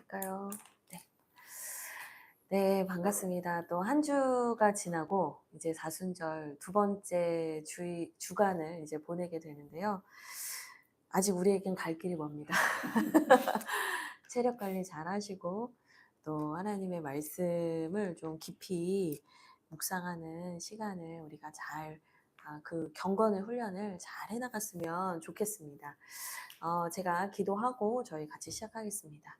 할까요? 네. 네, 반갑습니다. 또 한 주가 지나고 이제 사순절 두 번째 주간을 이제 보내게 되는데요. 아직 우리에겐 갈 길이 멉니다. 체력 관리 잘 하시고 또 하나님의 말씀을 좀 깊이 묵상하는 시간을 우리가 잘 그 경건의 훈련을 잘 해나갔으면 좋겠습니다. 제가 기도하고 저희 같이 시작하겠습니다.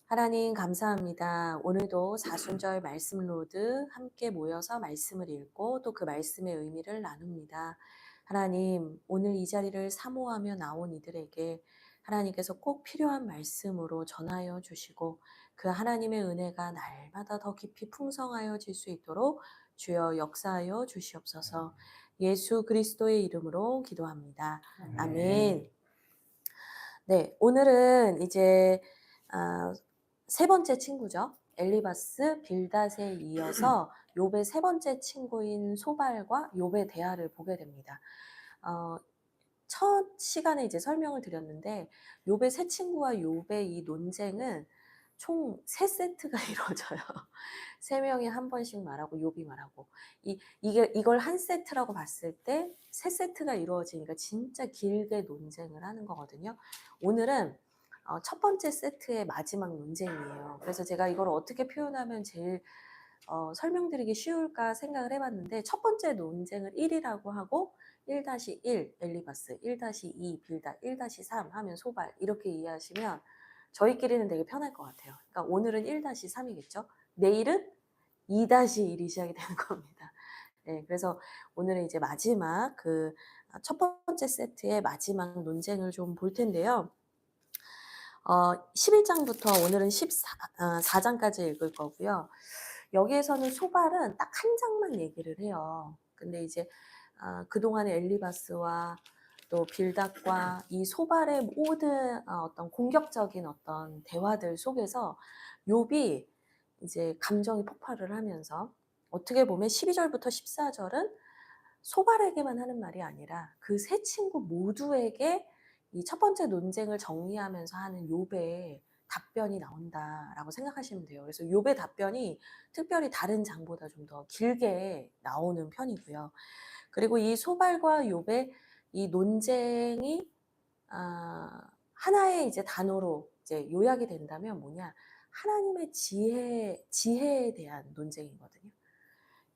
하나님 감사합니다. 오늘도 사순절 말씀 로드 함께 모여서 말씀을 읽고 또 그 말씀의 의미를 나눕니다. 하나님, 오늘 이 자리를 사모하며 나온 이들에게 하나님께서 꼭 필요한 말씀으로 전하여 주시고 그 하나님의 은혜가 날마다 더 깊이 풍성하여질 수 있도록 주여 역사하여 주시옵소서. 예수 그리스도의 이름으로 기도합니다. 아멘. 네, 오늘은 이제 세 번째 친구죠. 엘리바스, 빌닷에 이어서 욥의 세 번째 친구인 소발과 욥의 대화를 보게 됩니다. 첫 시간에 이제 설명을 드렸는데 욥의 세 친구와 욥의 이 논쟁은 총 3세트가 이루어져요. 3명이 한 번씩 말하고 욥이 말하고 이걸 한 세트라고 봤을 때 3세트가 이루어지니까 진짜 길게 논쟁을 하는 거거든요. 오늘은 첫 번째 세트의 마지막 논쟁이에요. 그래서 제가 이걸 어떻게 표현하면 제일 설명드리기 쉬울까 생각을 해봤는데 첫 번째 논쟁을 1이라고 하고 1-1 엘리바스, 1-2 빌닷, 1-3 하면 소발 이렇게 이해하시면 저희끼리는 되게 편할 것 같아요. 그러니까 오늘은 1-3이겠죠. 내일은 2-1이 시작이 되는 겁니다. 네, 그래서 오늘은 이제 마지막 그 첫 번째 세트의 마지막 논쟁을 좀 볼 텐데요. 11장부터 오늘은 14장까지 읽을 거고요. 여기에서는 소발은 딱 한 장만 얘기를 해요. 근데 이제 그동안의 엘리바스와 또 빌닷과 이 소발의 모든 어떤 공격적인 어떤 대화들 속에서 욥이 이제 감정이 폭발을 하면서 어떻게 보면 12절부터 14절은 소발에게만 하는 말이 아니라 그 세 친구 모두에게 이 첫 번째 논쟁을 정리하면서 하는 욥의 답변이 나온다라고 생각하시면 돼요. 그래서 욥의 답변이 특별히 다른 장보다 좀 더 길게 나오는 편이고요. 그리고 이 소발과 욥의 이 논쟁이 하나의 이제 단어로 이제 요약이 된다면 뭐냐? 하나님의 지혜에 대한 논쟁이거든요.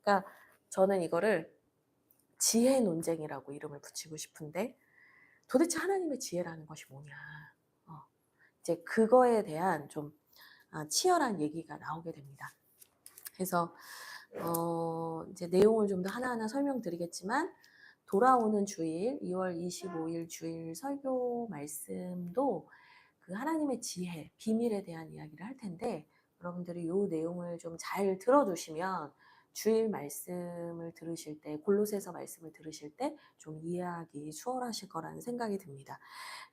그러니까 저는 이거를 지혜 논쟁이라고 이름을 붙이고 싶은데 도대체 하나님의 지혜라는 것이 뭐냐? 이제 그거에 대한 좀 치열한 얘기가 나오게 됩니다. 그래서 이제 내용을 좀 더 하나하나 설명드리겠지만 돌아오는 주일 2월 25일 주일 설교 말씀도 그 하나님의 지혜, 비밀에 대한 이야기를 할 텐데 여러분들이 이 내용을 좀 잘 들어두시면 주일 말씀을 들으실 때 골로새서 말씀을 들으실 때 좀 이해하기 수월하실 거라는 생각이 듭니다.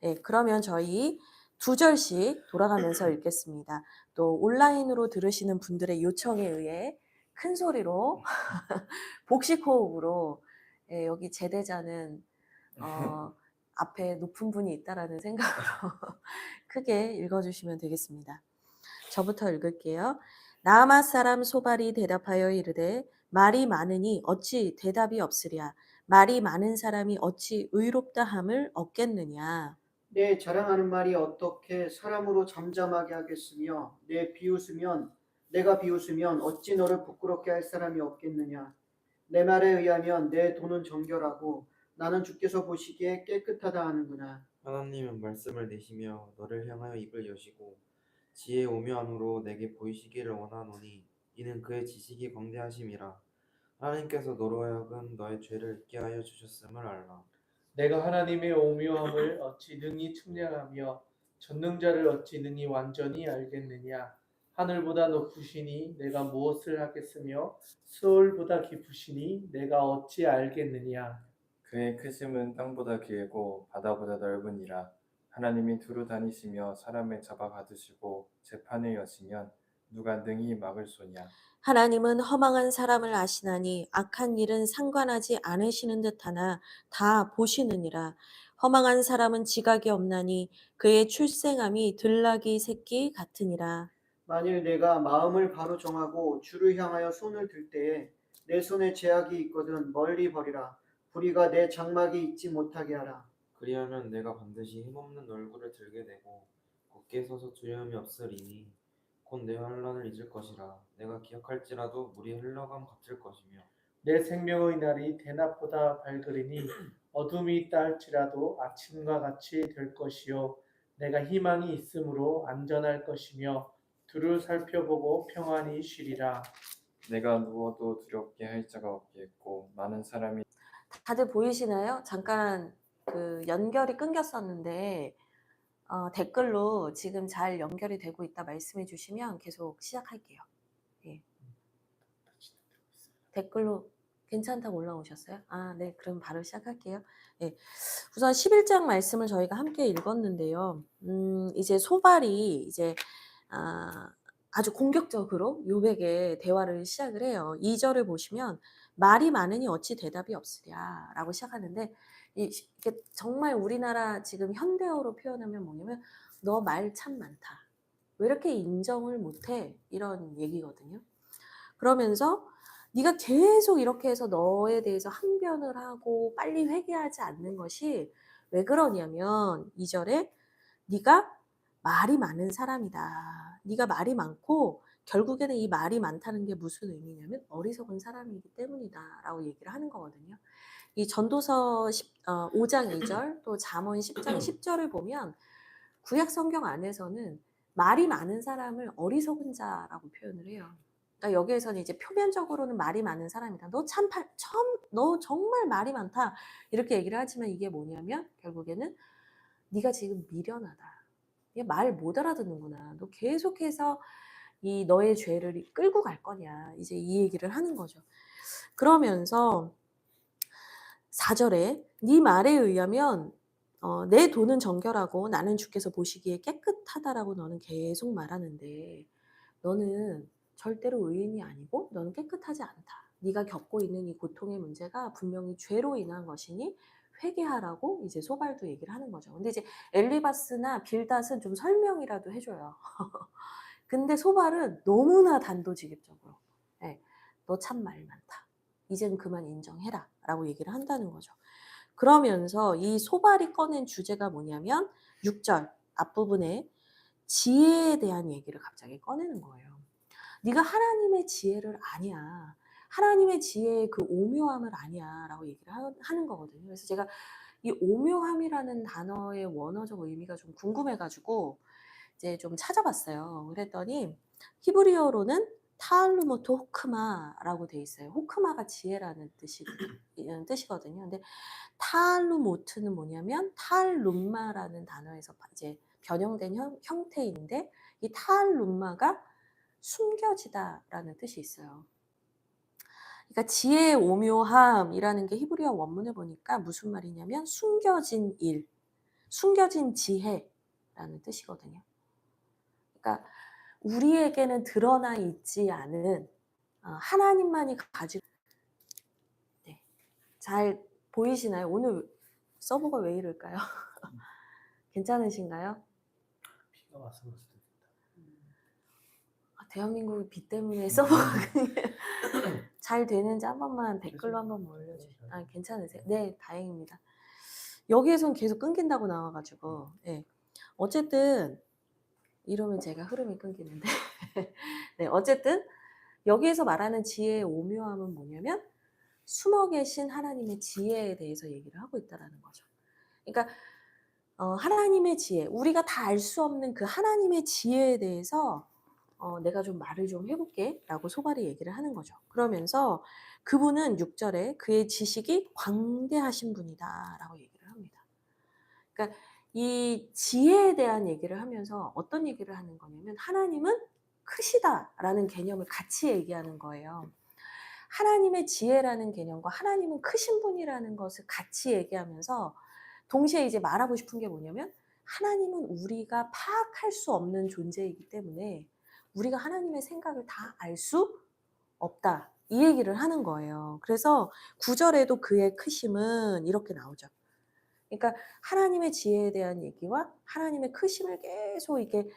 네, 그러면 저희 2절씩 돌아가면서 읽겠습니다. 또 온라인으로 들으시는 분들의 요청에 의해 큰 소리로 복식 호흡으로 여기 제대자는 앞에 높은 분이 있다라는 생각으로 크게 읽어주시면 되겠습니다. 저부터 읽을게요. 나아맛 사람 소발이 대답하여 이르되 말이 많으니 어찌 대답이 없으랴. 말이 많은 사람이 어찌 의롭다 함을 얻겠느냐. 내 자랑하는 말이 어떻게 사람으로 잠잠하게 하겠으며 내가 비웃으면 어찌 너를 부끄럽게 할 사람이 없겠느냐. 내 말에 의하면 내 돈은 정결하고 나는 주께서 보시기에 깨끗하다 하는구나. 하나님은 말씀을 내시며 너를 향하여 입을 여시고 지혜의 오묘함으로 내게 보이시기를 원하노니 이는 그의 지식이 광대하심이라. 하나님께서 너로 하여금 너의 죄를 잊게 하여 주셨음을 알라. 내가 하나님의 오묘함을 어찌 능히 측량하며 전능자를 어찌 능히 완전히 알겠느냐. 하늘보다 높으시니 내가 무엇을 하겠으며 수월보다 깊으시니 내가 어찌 알겠느냐. 그의 크심은 땅보다 길고 바다보다 넓으니라. 하나님이 두루 다니시며 사람을 잡아 가두시고 재판을 여시면 누가 능히 막을 소냐. 하나님은 허망한 사람을 아시나니 악한 일은 상관하지 않으시는 듯하나 다 보시느니라. 허망한 사람은 지각이 없나니 그의 출생함이 들나귀 새끼 같으니라. 만일 내가 마음을 바로 정하고 주를 향하여 손을 들 때에 내 손에 제약이 있거든 멀리 버리라. 불의가 내 장막이 있지 못하게 하라. 그리하면 내가 반드시 힘없는 얼굴을 들게 되고 굳게 서서 두려움이 없으리니 곧 내 환난을 잊을 것이라. 내가 기억할지라도 물이 흘러감 같을 것이며 내 생명의 날이 대낮보다 밝으리니 어둠이 있다 할지라도 아침과 같이 될 것이요 내가 희망이 있으므로 안전할 것이며 두루 살펴보고 평안히 쉬리라. 내가 누워도 두렵게 할 자가 없겠고 많은 사람이 다들 보이시나요? 잠깐 그 연결이 끊겼었는데 댓글로 지금 잘 연결이 되고 있다 말씀해 주시면 계속 시작할게요. 예. 댓글로 괜찮다고 올라오셨어요? 아, 네. 그럼 바로 시작할게요. 예. 우선 11장 말씀을 저희가 함께 읽었는데요. 이제 소발이 이제 아주 공격적으로 요백의 대화를 시작을 해요. 2절을 보시면 말이 많으니 어찌 대답이 없으랴 라고 시작하는데 이게 정말 우리나라 지금 현대어로 표현하면 뭐냐면 너 말 참 많다. 왜 이렇게 인정을 못해? 이런 얘기거든요. 그러면서 네가 계속 이렇게 해서 너에 대해서 항변을 하고 빨리 회개하지 않는 것이 왜 그러냐면 2절에 네가 말이 많은 사람이다. 네가 말이 많고 결국에는 이 말이 많다는 게 무슨 의미냐면 어리석은 사람이기 때문이다 라고 얘기를 하는 거거든요. 이 전도서 5장 2절 또 잠언 10장 10절을 보면 구약 성경 안에서는 말이 많은 사람을 어리석은 자라고 표현을 해요. 그러니까 여기에서는 이제 표면적으로는 말이 많은 사람이다. 너 정말 말이 많다. 이렇게 얘기를 하지만 이게 뭐냐면 결국에는 네가 지금 미련하다. 말 못 알아듣는구나. 너 계속해서 이 너의 죄를 끌고 갈 거냐. 이제 이 얘기를 하는 거죠. 그러면서 4절에 네 말에 의하면 내 돈은 정결하고 나는 주께서 보시기에 깨끗하다라고 너는 계속 말하는데 너는 절대로 의인이 아니고 너는 깨끗하지 않다. 네가 겪고 있는 이 고통의 문제가 분명히 죄로 인한 것이니 회개하라고 이제 소발도 얘기를 하는 거죠. 근데 이제 엘리바스나 빌닷은 좀 설명이라도 해줘요. 근데 소발은 너무나 단도직입적으로 네, 너 참 말 많다. 이젠 그만 인정해라 라고 얘기를 한다는 거죠. 그러면서 이 소발이 꺼낸 주제가 뭐냐면 6절 앞부분에 지혜에 대한 얘기를 갑자기 꺼내는 거예요. 네가 하나님의 지혜를 아냐. 하나님의 지혜의 그 오묘함을 아냐 라고 얘기를 하는 거거든요. 그래서 제가 이 오묘함이라는 단어의 원어적 의미가 좀 궁금해가지고 이제 좀 찾아봤어요. 그랬더니 히브리어로는 타알루모토 호크마라고 돼 있어요. 호크마가 지혜라는 뜻이거든요. 근데 타알루모트는 뭐냐면 타알룸마라는 단어에서 이제 변형된 형태인데 이 타알룸마가 숨겨지다라는 뜻이 있어요. 그러니까 지혜의 오묘함이라는 게 히브리어 원문을 보니까 무슨 말이냐면 숨겨진 일, 숨겨진 지혜라는 뜻이거든요. 그러니까 우리에게는 드러나 있지 않은 하나님만이 가지고 네. 잘 보이시나요? 오늘 서버가 왜 이럴까요? 괜찮으신가요? 비가 와서 그럴 수도 있다. 대한민국이 비 때문에 서버가 잘 되는지 한 번만 댓글로 한번 올려주세요. 아, 괜찮으세요? 네, 다행입니다. 여기에선 계속 끊긴다고 나와가지고 네. 어쨌든 이러면 제가 흐름이 끊기는데 네, 어쨌든 여기에서 말하는 지혜의 오묘함은 뭐냐면 숨어 계신 하나님의 지혜에 대해서 얘기를 하고 있다는 거죠. 그러니까 하나님의 지혜, 우리가 다 알 수 없는 그 하나님의 지혜에 대해서 내가 좀 말을 좀 해볼게 라고 소발이 얘기를 하는 거죠. 그러면서 그분은 6절에 그의 지식이 광대하신 분이다 라고 얘기를 합니다. 그러니까 이 지혜에 대한 얘기를 하면서 어떤 얘기를 하는 거냐면 하나님은 크시다라는 개념을 같이 얘기하는 거예요. 하나님의 지혜라는 개념과 하나님은 크신 분이라는 것을 같이 얘기하면서 동시에 이제 말하고 싶은 게 뭐냐면 하나님은 우리가 파악할 수 없는 존재이기 때문에 우리가 하나님의 생각을 다 알 수 없다. 이 얘기를 하는 거예요. 그래서 9절에도 그의 크심은 이렇게 나오죠. 그러니까 하나님의 지혜에 대한 얘기와 하나님의 크심을 계속 이렇게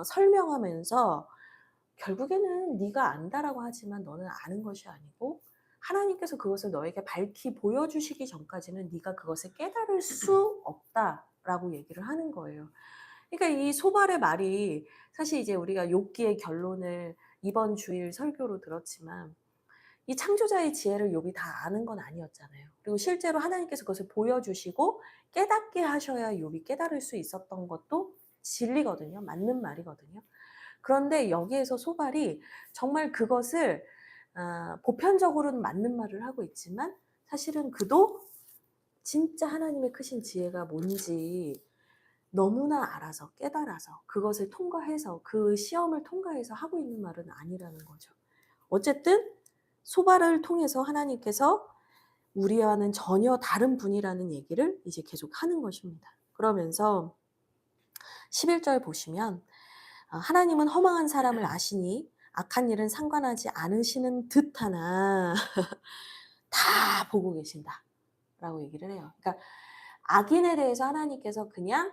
설명하면서 결국에는 네가 안다라고 하지만 너는 아는 것이 아니고 하나님께서 그것을 너에게 밝히 보여주시기 전까지는 네가 그것을 깨달을 수 없다라고 얘기를 하는 거예요. 그러니까 이 소발의 말이 사실 이제 우리가 욥기의 결론을 이번 주일 설교로 들었지만 이 창조자의 지혜를 욥이 다 아는 건 아니었잖아요. 그리고 실제로 하나님께서 그것을 보여주시고 깨닫게 하셔야 욥이 깨달을 수 있었던 것도 진리거든요. 맞는 말이거든요. 그런데 여기에서 소발이 정말 그것을 보편적으로는 맞는 말을 하고 있지만 사실은 그도 진짜 하나님의 크신 지혜가 뭔지 너무나 알아서 깨달아서 그것을 통과해서 그 시험을 통과해서 하고 있는 말은 아니라는 거죠. 어쨌든 소발을 통해서 하나님께서 우리와는 전혀 다른 분이라는 얘기를 이제 계속 하는 것입니다. 그러면서 11절 보시면 하나님은 허망한 사람을 아시니 악한 일은 상관하지 않으시는 듯하나 다 보고 계신다 라고 얘기를 해요. 그러니까 악인에 대해서 하나님께서 그냥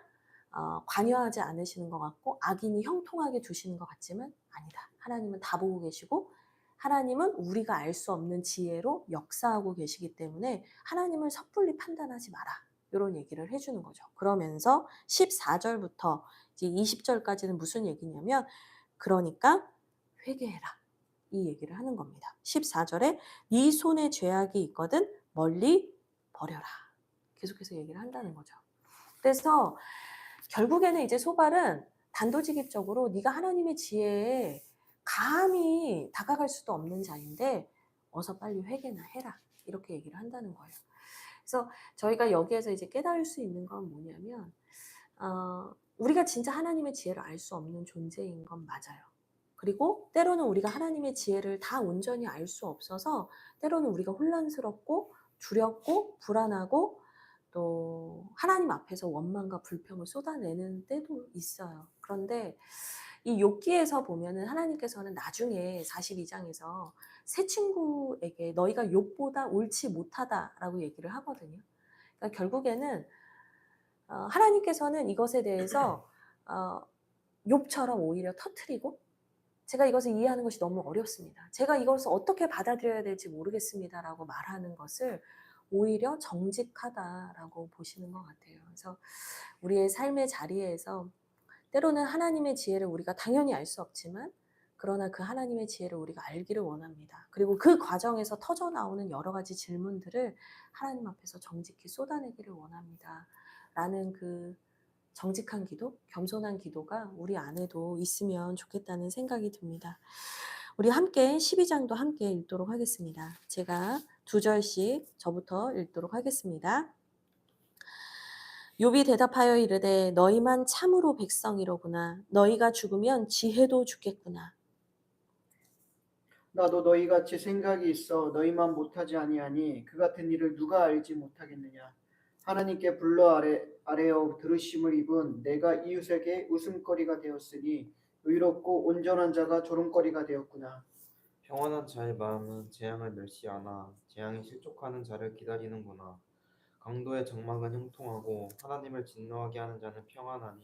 관여하지 않으시는 것 같고 악인이 형통하게 두시는 것 같지만 아니다. 하나님은 다 보고 계시고 하나님은 우리가 알 수 없는 지혜로 역사하고 계시기 때문에 하나님을 섣불리 판단하지 마라. 이런 얘기를 해주는 거죠. 그러면서 14절부터 이제 20절까지는 무슨 얘기냐면 그러니까 회개해라. 이 얘기를 하는 겁니다. 14절에 네 손에 죄악이 있거든 멀리 버려라. 계속해서 얘기를 한다는 거죠. 그래서 결국에는 이제 소발은 단도직입적으로 네가 하나님의 지혜에 감히 다가갈 수도 없는 자인데 어서 빨리 회개나 해라. 이렇게 얘기를 한다는 거예요. 그래서 저희가 여기에서 이제 깨달을 수 있는 건 뭐냐면 우리가 진짜 하나님의 지혜를 알 수 없는 존재인 건 맞아요. 그리고 때로는 우리가 하나님의 지혜를 다 온전히 알 수 없어서 때로는 우리가 혼란스럽고 두렵고 불안하고 또 하나님 앞에서 원망과 불평을 쏟아내는 때도 있어요. 그런데 이 욥기에서 보면은 하나님께서는 나중에 42장에서 세 친구에게 너희가 욥보다 옳지 못하다라고 얘기를 하거든요. 그러니까 결국에는 하나님께서는 이것에 대해서 욥처럼 오히려 터트리고 제가 이것을 이해하는 것이 너무 어렵습니다. 제가 이것을 어떻게 받아들여야 될지 모르겠습니다라고 말하는 것을 오히려 정직하다라고 보시는 것 같아요. 그래서 우리의 삶의 자리에서 때로는 하나님의 지혜를 우리가 당연히 알 수 없지만 그러나 그 하나님의 지혜를 우리가 알기를 원합니다. 그리고 그 과정에서 터져 나오는 여러 가지 질문들을 하나님 앞에서 정직히 쏟아내기를 원합니다. 라는 그 정직한 기도, 겸손한 기도가 우리 안에도 있으면 좋겠다는 생각이 듭니다. 우리 함께 12장도 함께 읽도록 하겠습니다. 제가 2절씩 저부터 읽도록 하겠습니다. 욥이 대답하여 이르되 너희만 참으로 백성이로구나. 너희가 죽으면 지혜도 죽겠구나. 나도 너희 같이 생각이 있어 너희만 못하지 아니하니 그 같은 일을 누가 알지 못하겠느냐. 하나님께 불러 아뢰어 들으심을 입은 내가 이웃에게 웃음거리가 되었으니 의롭고 온전한 자가 조롱거리가 되었구나. 평안한 자의 마음은 재앙을 멸시하나 재앙이 실족하는 자를 기다리는구나. 강도의 장막은 형통하고 하나님을 진노하게 하는 자는 평안하니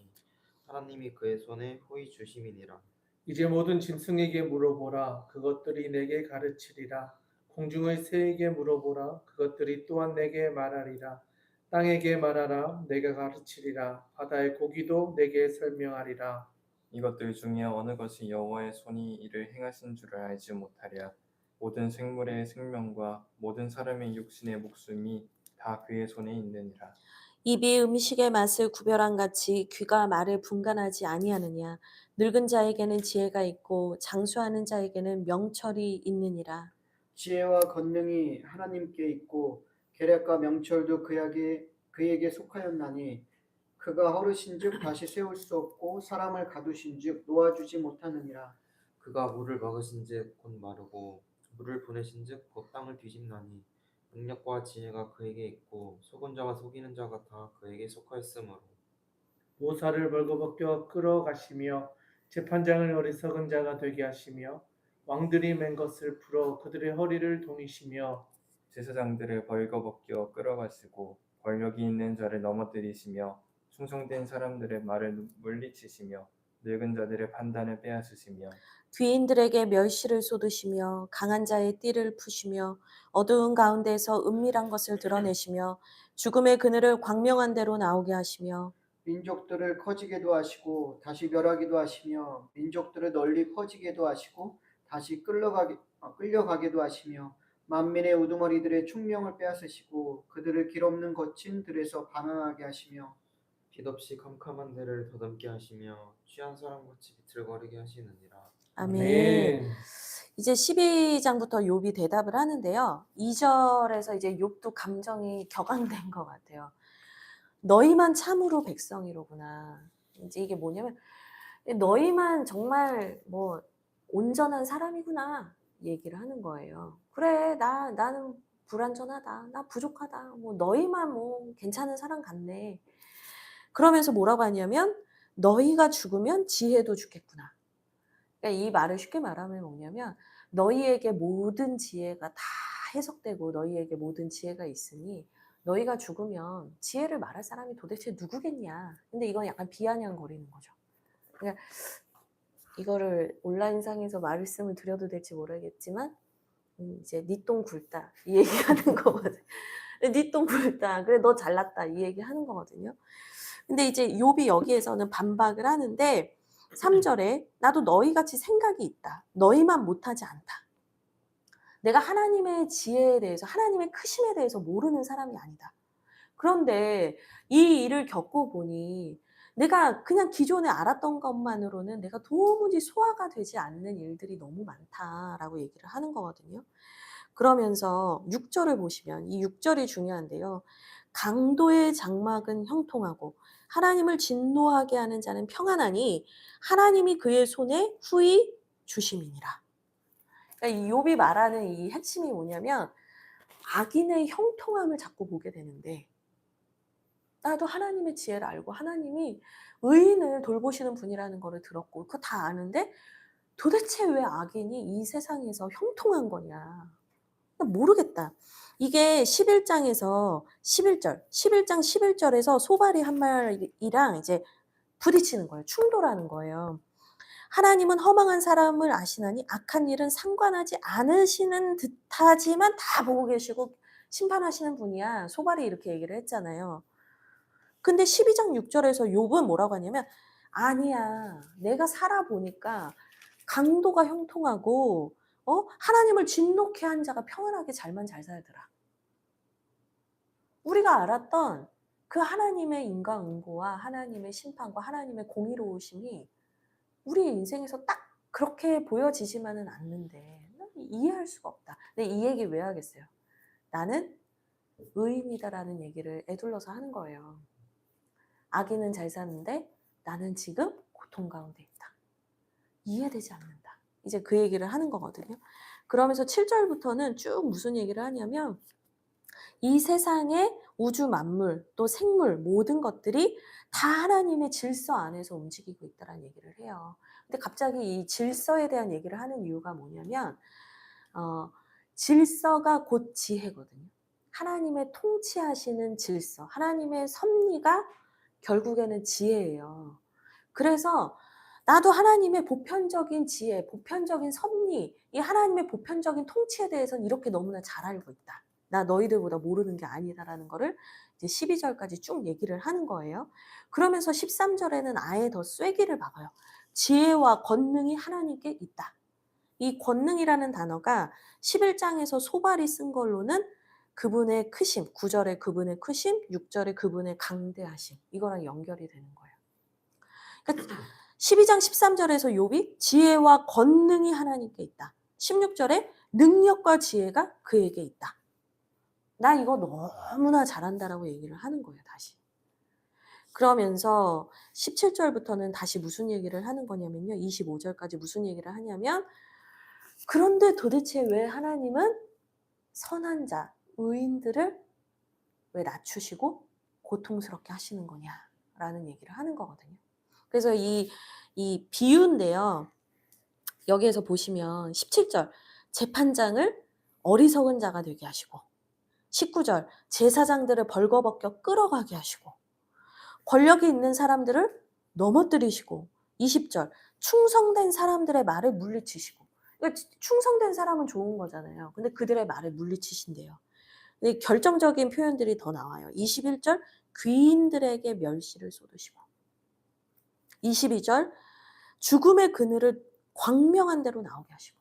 하나님이 그의 손에 호의 주심이니라. 이제 모든 짐승에게 물어보라. 그것들이 내게 가르치리라. 공중의 새에게 물어보라. 그것들이 또한 내게 말하리라. 땅에게 말하라. 내가 가르치리라. 바다의 고기도 내게 설명하리라. 이것들 중에 어느 것이 여호와의 손이 이를 행하신 줄을 알지 못하랴. 모든 생물의 생명과 모든 사람의 육신의 목숨이 다 그의 손에 있느니라. 입이 음식의 맛을 구별한 같이 귀가 말을 분간하지 아니하느냐. 늙은 자에게는 지혜가 있고 장수하는 자에게는 명철이 있느니라. 지혜와 권능이 하나님께 있고 계략과 명철도 그에게 속하였나니 그가 허르신즉 다시 세울 수 없고 사람을 가두신즉 놓아주지 못하느니라. 그가 물을 막으신즉 곧 마르고 물을 보내신즉 곧 땅을 뒤집나니 능력과 지혜가 그에게 있고 속은 자와 속이는 자가 다 그에게 속하였으므로 모사를 벌거벗겨 끌어가시며 재판장을 어리석은 자가 되게 하시며 왕들이 맨 것을 풀어 그들의 허리를 동이시며 제사장들을 벌거벗겨 끌어가시고 권력이 있는 자를 넘어뜨리시며 충성된 사람들의 말을 물리치시며 늙은 자들의 판단을 빼앗으시며 귀인들에게 멸시를 쏟으시며 강한 자의 띠를 푸시며 어두운 가운데서 은밀한 것을 드러내시며 죽음의 그늘을 광명한 대로 나오게 하시며 민족들을 커지게도 하시고 다시 멸하기도 하시며 민족들을 널리 퍼지게도 하시고 다시 끌려가게도 하시며 만민의 우두머리들의 충명을 빼앗으시고 그들을 길없는 거친 들에서 방황하게 하시며 빛없이 캄캄한 데를 더듬게 하시며 취한 사람같이 비틀거리게 하시느니라. 아멘. 이제 12장부터 욥이 대답을 하는데요. 2절에서 이제 욥도 감정이 격앙된 것 같아요. 너희만 참으로 백성이로구나. 이제 이게 뭐냐면 너희만 정말 뭐 온전한 사람이구나 얘기를 하는 거예요. 그래, 나는 불완전하다. 나 부족하다. 뭐 너희만 뭐 괜찮은 사람 같네. 그러면서 뭐라고 하냐면 너희가 죽으면 지혜도 죽겠구나. 그러니까 이 말을 쉽게 말하면 뭐냐면 너희에게 모든 지혜가 다 해석되고 너희에게 모든 지혜가 있으니 너희가 죽으면 지혜를 말할 사람이 도대체 누구겠냐. 근데 이건 약간 비아냥거리는 거죠. 그러니까 이거를 온라인상에서 말씀을 드려도 될지 모르겠지만 이제 니 똥 굵다 이 얘기하는 거거든. 니 똥 굵다. 그래 너 잘났다 이 얘기하는 거거든요. 근데 이제 욥이 여기에서는 반박을 하는데 3절에 나도 너희같이 생각이 있다. 너희만 못하지 않다. 내가 하나님의 지혜에 대해서 하나님의 크심에 대해서 모르는 사람이 아니다. 그런데 이 일을 겪어보니 내가 그냥 기존에 알았던 것만으로는 내가 도무지 소화가 되지 않는 일들이 너무 많다라고 얘기를 하는 거거든요. 그러면서 6절을 보시면 이 6절이 중요한데요. 강도의 장막은 형통하고 하나님을 진노하게 하는 자는 평안하니 하나님이 그의 손에 후히 주심이니라. 그러니까 이 욥이 말하는 이 핵심이 뭐냐면 악인의 형통함을 자꾸 보게 되는데 나도 하나님의 지혜를 알고 하나님이 의인을 돌보시는 분이라는 거를 들었고 그거 다 아는데 도대체 왜 악인이 이 세상에서 형통한 거냐. 모르겠다. 이게 11장에서 11절, 11장 11절에서 소발이 한 말이랑 이제 부딪히는 거예요. 충돌하는 거예요. 하나님은 허망한 사람을 아시나니 악한 일은 상관하지 않으시는 듯하지만 다 보고 계시고 심판하시는 분이야. 소발이 이렇게 얘기를 했잖아요. 근데 12장 6절에서 욥은 뭐라고 하냐면 아니야. 내가 살아보니까 강도가 형통하고 하나님을 진노케 한 자가 평안하게 잘만 잘 살더라. 우리가 알았던 그 하나님의 인과응보와 하나님의 심판과 하나님의 공의로우심이 우리 인생에서 딱 그렇게 보여지지만은 않는데 이해할 수가 없다. 근데 이 얘기 왜 하겠어요? 나는 의인이다라는 얘기를 애둘러서 하는 거예요. 악인은 잘 사는데 나는 지금 고통 가운데 있다. 이해되지 않는다. 이제 그 얘기를 하는 거거든요. 그러면서 7절부터는 쭉 무슨 얘기를 하냐면 이 세상의 우주 만물 또 생물 모든 것들이 다 하나님의 질서 안에서 움직이고 있다는 얘기를 해요. 근데 갑자기 이 질서에 대한 얘기를 하는 이유가 뭐냐면 질서가 곧 지혜거든요. 하나님의 통치하시는 질서, 하나님의 섭리가 결국에는 지혜예요. 그래서 나도 하나님의 보편적인 지혜, 보편적인 섭리, 이 하나님의 보편적인 통치에 대해서는 이렇게 너무나 잘 알고 있다. 나 너희들보다 모르는 게 아니다라는 거를 이제 12절까지 쭉 얘기를 하는 거예요. 그러면서 13절에는 아예 더 쐐기를 박아요. 지혜와 권능이 하나님께 있다. 이 권능이라는 단어가 11장에서 소발이 쓴 걸로는 그분의 크심, 9절에 그분의 크심, 6절에 그분의 강대하심, 이거랑 연결이 되는 거예요. 그러니까 12장 13절에서 욥이 지혜와 권능이 하나님께 있다. 16절에 능력과 지혜가 그에게 있다. 나 이거 너무나 잘한다라고 얘기를 하는 거예요, 다시. 그러면서 17절부터는 다시 무슨 얘기를 하는 거냐면요. 25절까지 무슨 얘기를 하냐면 그런데 도대체 왜 하나님은 선한 자, 의인들을 왜 낮추시고 고통스럽게 하시는 거냐라는 얘기를 하는 거거든요. 그래서 이 비유인데요. 여기에서 보시면 17절 재판장을 어리석은 자가 되게 하시고 19절 제사장들을 벌거벗겨 끌어가게 하시고 권력이 있는 사람들을 넘어뜨리시고 20절 충성된 사람들의 말을 물리치시고 그러니까 충성된 사람은 좋은 거잖아요. 근데 그들의 말을 물리치신대요. 근데 결정적인 표현들이 더 나와요. 21절 귀인들에게 멸시를 쏟으시고 22절 죽음의 그늘을 광명한 대로 나오게 하시고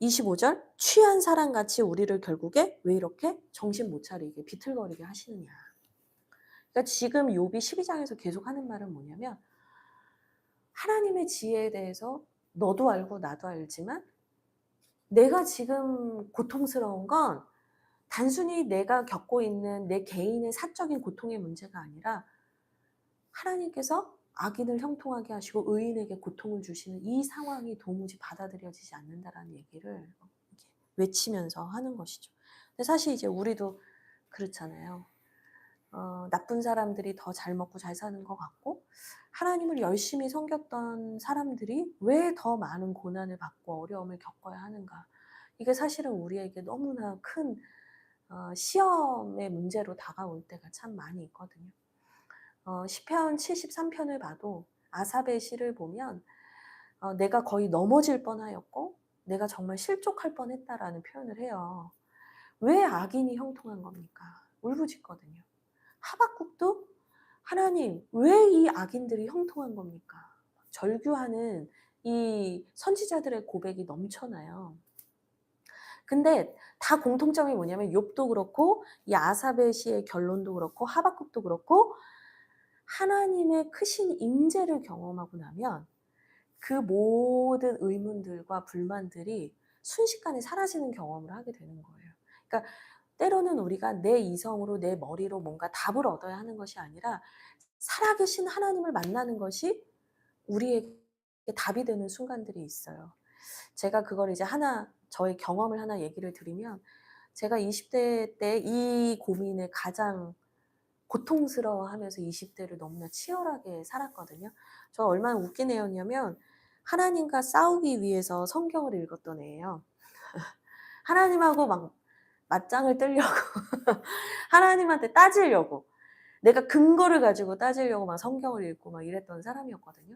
25절 취한 사람같이 우리를 결국에 왜 이렇게 정신 못 차리게 비틀거리게 하시느냐. 그러니까 지금 욥이 12장에서 계속 하는 말은 뭐냐면 하나님의 지혜에 대해서 너도 알고 나도 알지만 내가 지금 고통스러운 건 단순히 내가 겪고 있는 내 개인의 사적인 고통의 문제가 아니라 하나님께서 악인을 형통하게 하시고 의인에게 고통을 주시는 이 상황이 도무지 받아들여지지 않는다라는 얘기를 이렇게 외치면서 하는 것이죠. 근데 사실 이제 우리도 그렇잖아요. 나쁜 사람들이 더 잘 먹고 잘 사는 것 같고 하나님을 열심히 섬겼던 사람들이 왜 더 많은 고난을 받고 어려움을 겪어야 하는가. 이게 사실은 우리에게 너무나 큰 시험의 문제로 다가올 때가 참 많이 있거든요. 시편 73편을 봐도 아삽의 시를 보면 내가 거의 넘어질 뻔하였고 내가 정말 실족할 뻔했다라는 표현을 해요. 왜 악인이 형통한 겁니까? 울부짖거든요. 하박국도 하나님 왜 이 악인들이 형통한 겁니까? 절규하는 이 선지자들의 고백이 넘쳐나요. 근데 다 공통점이 뭐냐면 욥도 그렇고 이 아사베 시의 결론도 그렇고 하박국도 그렇고 하나님의 크신 임재를 경험하고 나면 그 모든 의문들과 불만들이 순식간에 사라지는 경험을 하게 되는 거예요. 그러니까 때로는 우리가 내 이성으로 내 머리로 뭔가 답을 얻어야 하는 것이 아니라 살아계신 하나님을 만나는 것이 우리에게 답이 되는 순간들이 있어요. 제가 그걸 이제 저의 경험을 하나 얘기를 드리면 제가 20대 때 이 고민을 가장 고통스러워하면서 20대를 너무나 치열하게 살았거든요. 저 얼마나 웃긴 애였냐면 하나님과 싸우기 위해서 성경을 읽었던 애예요. 하나님하고 막 맞짱을 뜨려고 하나님한테 따지려고 내가 근거를 가지고 따지려고 막 성경을 읽고 막 이랬던 사람이었거든요.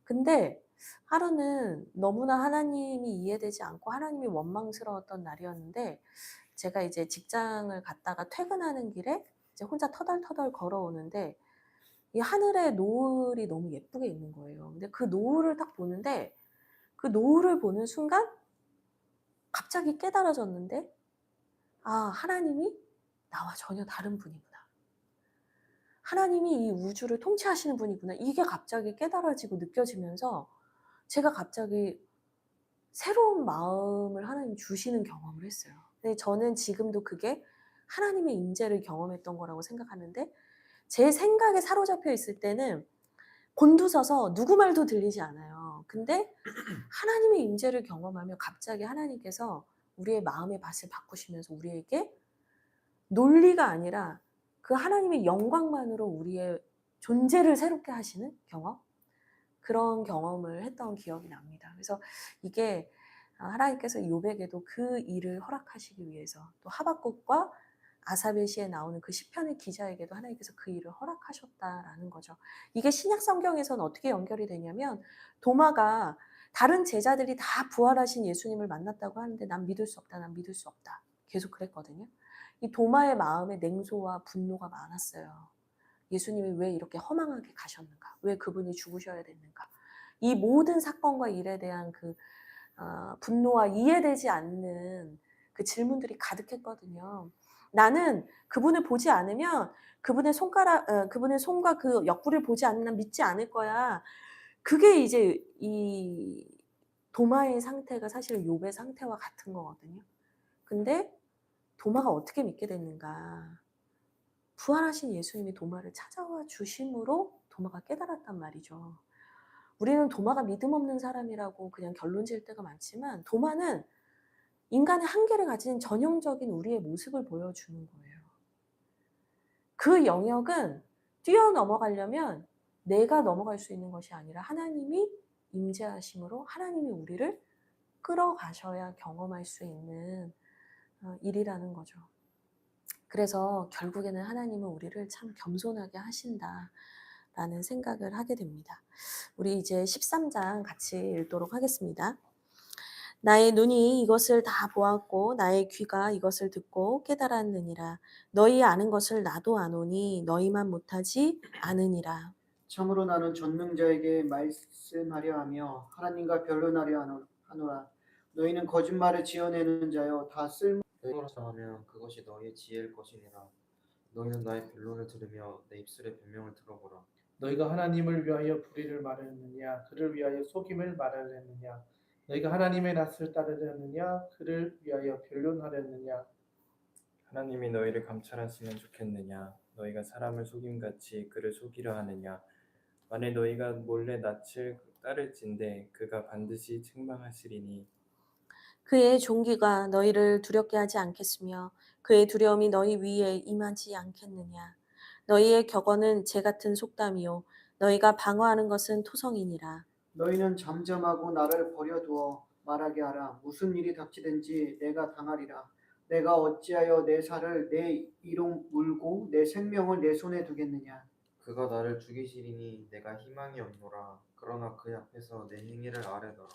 근데 하루는 너무나 하나님이 이해되지 않고 하나님이 원망스러웠던 날이었는데 제가 이제 직장을 갔다가 퇴근하는 길에 이제 혼자 터덜터덜 걸어오는데 이 하늘에 노을이 너무 예쁘게 있는 거예요. 근데 그 노을을 딱 보는데 그 노을을 보는 순간 갑자기 깨달아졌는데 아, 하나님이 나와 전혀 다른 분이구나. 하나님이 이 우주를 통치하시는 분이구나. 이게 갑자기 깨달아지고 느껴지면서 제가 갑자기 새로운 마음을 하나님 주시는 경험을 했어요. 근데 저는 지금도 그게 하나님의 임재를 경험했던 거라고 생각하는데 제 생각에 사로잡혀 있을 때는 곤두서서 누구 말도 들리지 않아요. 근데 하나님의 임재를 경험하며 갑자기 하나님께서 우리의 마음의 밭을 바꾸시면서 우리에게 논리가 아니라 그 하나님의 영광만으로 우리의 존재를 새롭게 하시는 경험? 그런 경험을 했던 기억이 납니다. 그래서 이게 하나님께서 욥에게도 그 일을 허락하시기 위해서 또 하박국과 아사벨 시에 나오는 그 시편의 기자에게도 하나님께서 그 일을 허락하셨다라는 거죠. 이게 신약 성경에서는 어떻게 연결이 되냐면 도마가 다른 제자들이 다 부활하신 예수님을 만났다고 하는데 난 믿을 수 없다, 난 믿을 수 없다. 계속 그랬거든요. 이 도마의 마음에 냉소와 분노가 많았어요. 예수님이 왜 이렇게 허망하게 가셨는가? 왜 그분이 죽으셔야 됐는가? 이 모든 사건과 일에 대한 그 분노와 이해되지 않는 그 질문들이 가득했거든요. 나는 그분을 보지 않으면 그분의 손과 그 옆구리를 보지 않으면 믿지 않을 거야. 그게 이제 이 도마의 상태가 사실 욥의 상태와 같은 거거든요. 근데 도마가 어떻게 믿게 됐는가? 부활하신 예수님이 도마를 찾아와 주심으로 도마가 깨달았단 말이죠. 우리는 도마가 믿음 없는 사람이라고 그냥 결론 지을 때가 많지만 도마는 인간의 한계를 가진 전형적인 우리의 모습을 보여주는 거예요. 그 영역은 뛰어넘어가려면 내가 넘어갈 수 있는 것이 아니라 하나님이 임재하심으로 하나님이 우리를 끌어가셔야 경험할 수 있는 일이라는 거죠. 그래서 결국에는 하나님은 우리를 참 겸손하게 하신다라는 생각을 하게 됩니다. 우리 이제 13장 같이 읽도록 하겠습니다. 나의 눈이 이것을 다 보았고 나의 귀가 이것을 듣고 깨달았느니라. 너희 아는 것을 나도 아노니 너희만 못하지 않으니라. 참으로 나는 전능자에게 말씀하려 하며 하나님과 변론하려 하노라. 너희는 거짓말을 지어내는 자여 다 쓸모 너희로 정하면 그것이 너희의 지혜일 것이니라. 너희는 나의 변론을 들으며 내 입술의 변명을 들어보라. 너희가 하나님을 위하여 불의를 말하느냐 그를 위하여 속임을 말하느냐 너희가 하나님의 낯을 따르려느냐 그를 위하여 변론하려느냐. 하나님이 너희를 감찰하시면 좋겠느냐? 너희가 사람을 속임같이 그를 속이려 하느냐? 만일 너희가 몰래 낯을 따를진대 그가 반드시 책망하시리니 그의 존귀가 너희를 두렵게 하지 않겠으며 그의 두려움이 너희 위에 임하지 않겠느냐. 너희의 격언은 재 같은 속담이요 너희가 방어하는 것은 토성이니라. 너희는 잠잠하고 나를 버려두어 말하게 하라. 무슨 일이 닥치든지 내가 당하리라. 내가 어찌하여 내 살을 내 이로 물고 내 생명을 내 손에 두겠느냐. 그가 나를 죽이시리니 내가 희망이 없노라. 그러나 그의 앞에서 내 행위를 아뢰더라.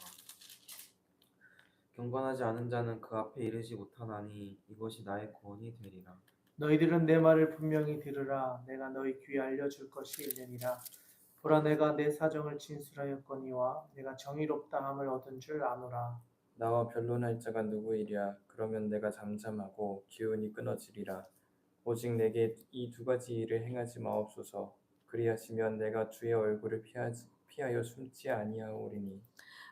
경건하지 않은 자는 그 앞에 이르지 못하나니 이것이 나의 구원이 되리라. 너희들은 내 말을 분명히 들으라. 내가 너희 귀에 알려줄 것이 있느니라. 보라 내가 내 사정을 진술하였거니와 내가 정의롭다함을 얻은 줄 아노라. 나와 변론할 자가 누구이랴? 그러면 내가 잠잠하고 기운이 끊어지리라. 오직 내게 이 두 가지 일을 행하지 마옵소서. 그리하시면 내가 주의 얼굴을 피하여 숨지 아니하오리니.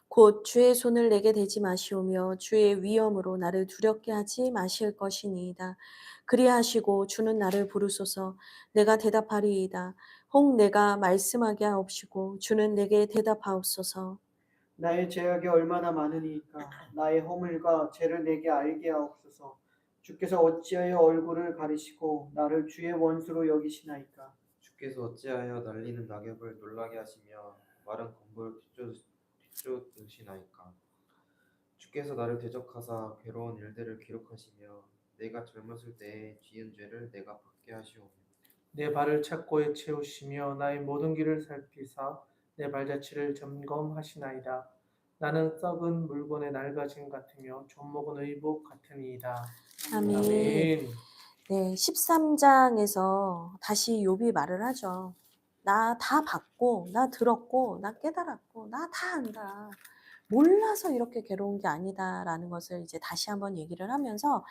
곧 주의 손을 내게 대지 마시오며 주의 위엄으로 나를 두렵게 하지 마실 것이니이다. 그리하시고 주는 나를 부르소서. 내가 대답하리이다. 혹 내가 말씀하게 하옵시고 주는 내게 대답하옵소서. 나의 죄악이 얼마나 많으니까 나의 허물과 죄를 내게 알게 하옵소서. 주께서 어찌하여 얼굴을 가리시고 나를 주의 원수로 여기시나이까. 주께서 어찌하여 날리는 낙엽을 놀라게 하시며 마른 검을 뒤쫓으시나이까. 주께서 나를 대적하사 괴로운 일들을 기록하시며 내가 젊었을 때에 지은 죄를 내가 받게 하시오며 내 발을 착고에 채우시며 나의 모든 길을 살피사 내 발자취를 점검하시나이다. 나는 썩은 물건의 낡아짐 같으며 좀먹은 의복 같으니이다. 아멘. 아멘. 네, 13장에서 다시 욥이 말을 하죠. 나 다 봤고, 나 들었고, 나 깨달았고, 나 다 안다. 몰라서 이렇게 괴로운 게 아니다라는 것을 이제 다시 한번 얘기를 하면서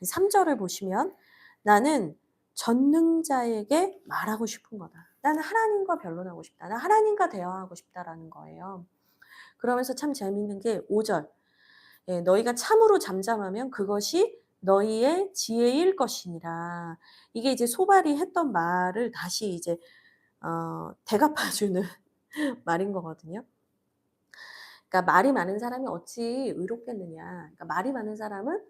3절을 보시면 나는 전능자에게 말하고 싶은 거다. 나는 하나님과 변론하고 싶다. 나 하나님과 대화하고 싶다라는 거예요. 그러면서 참 재밌는 게 5절. 예, 너희가 참으로 잠잠하면 그것이 너희의 지혜일 것이니라. 이게 이제 소발이 했던 말을 다시 이제 대갚아주는 말인 거거든요. 그러니까 말이 많은 사람이 어찌 의롭겠느냐. 그러니까 말이 많은 사람은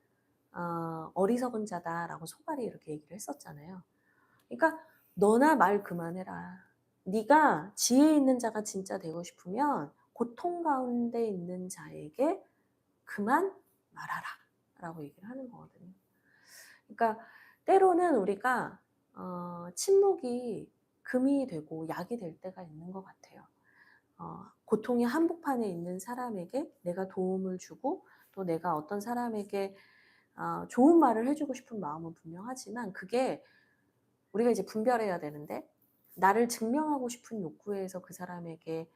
어리석은 자다라고 소발이 이렇게 얘기를 했었잖아요. 그러니까 너나 말 그만해라. 네가 지혜 있는 자가 진짜 되고 싶으면 고통 가운데 있는 자에게 그만 말하라 라고 얘기를 하는 거거든요. 그러니까 때로는 우리가 침묵이 금이 되고 약이 될 때가 있는 것 같아요. 고통의 한복판에 있는 사람에게 내가 도움을 주고 또 내가 어떤 사람에게 좋은 말을 해주고 싶은 마음은 분명하지만 그게 우리가 이제 분별해야 되는데 나를 증명하고 싶은 욕구에서 그 사람에게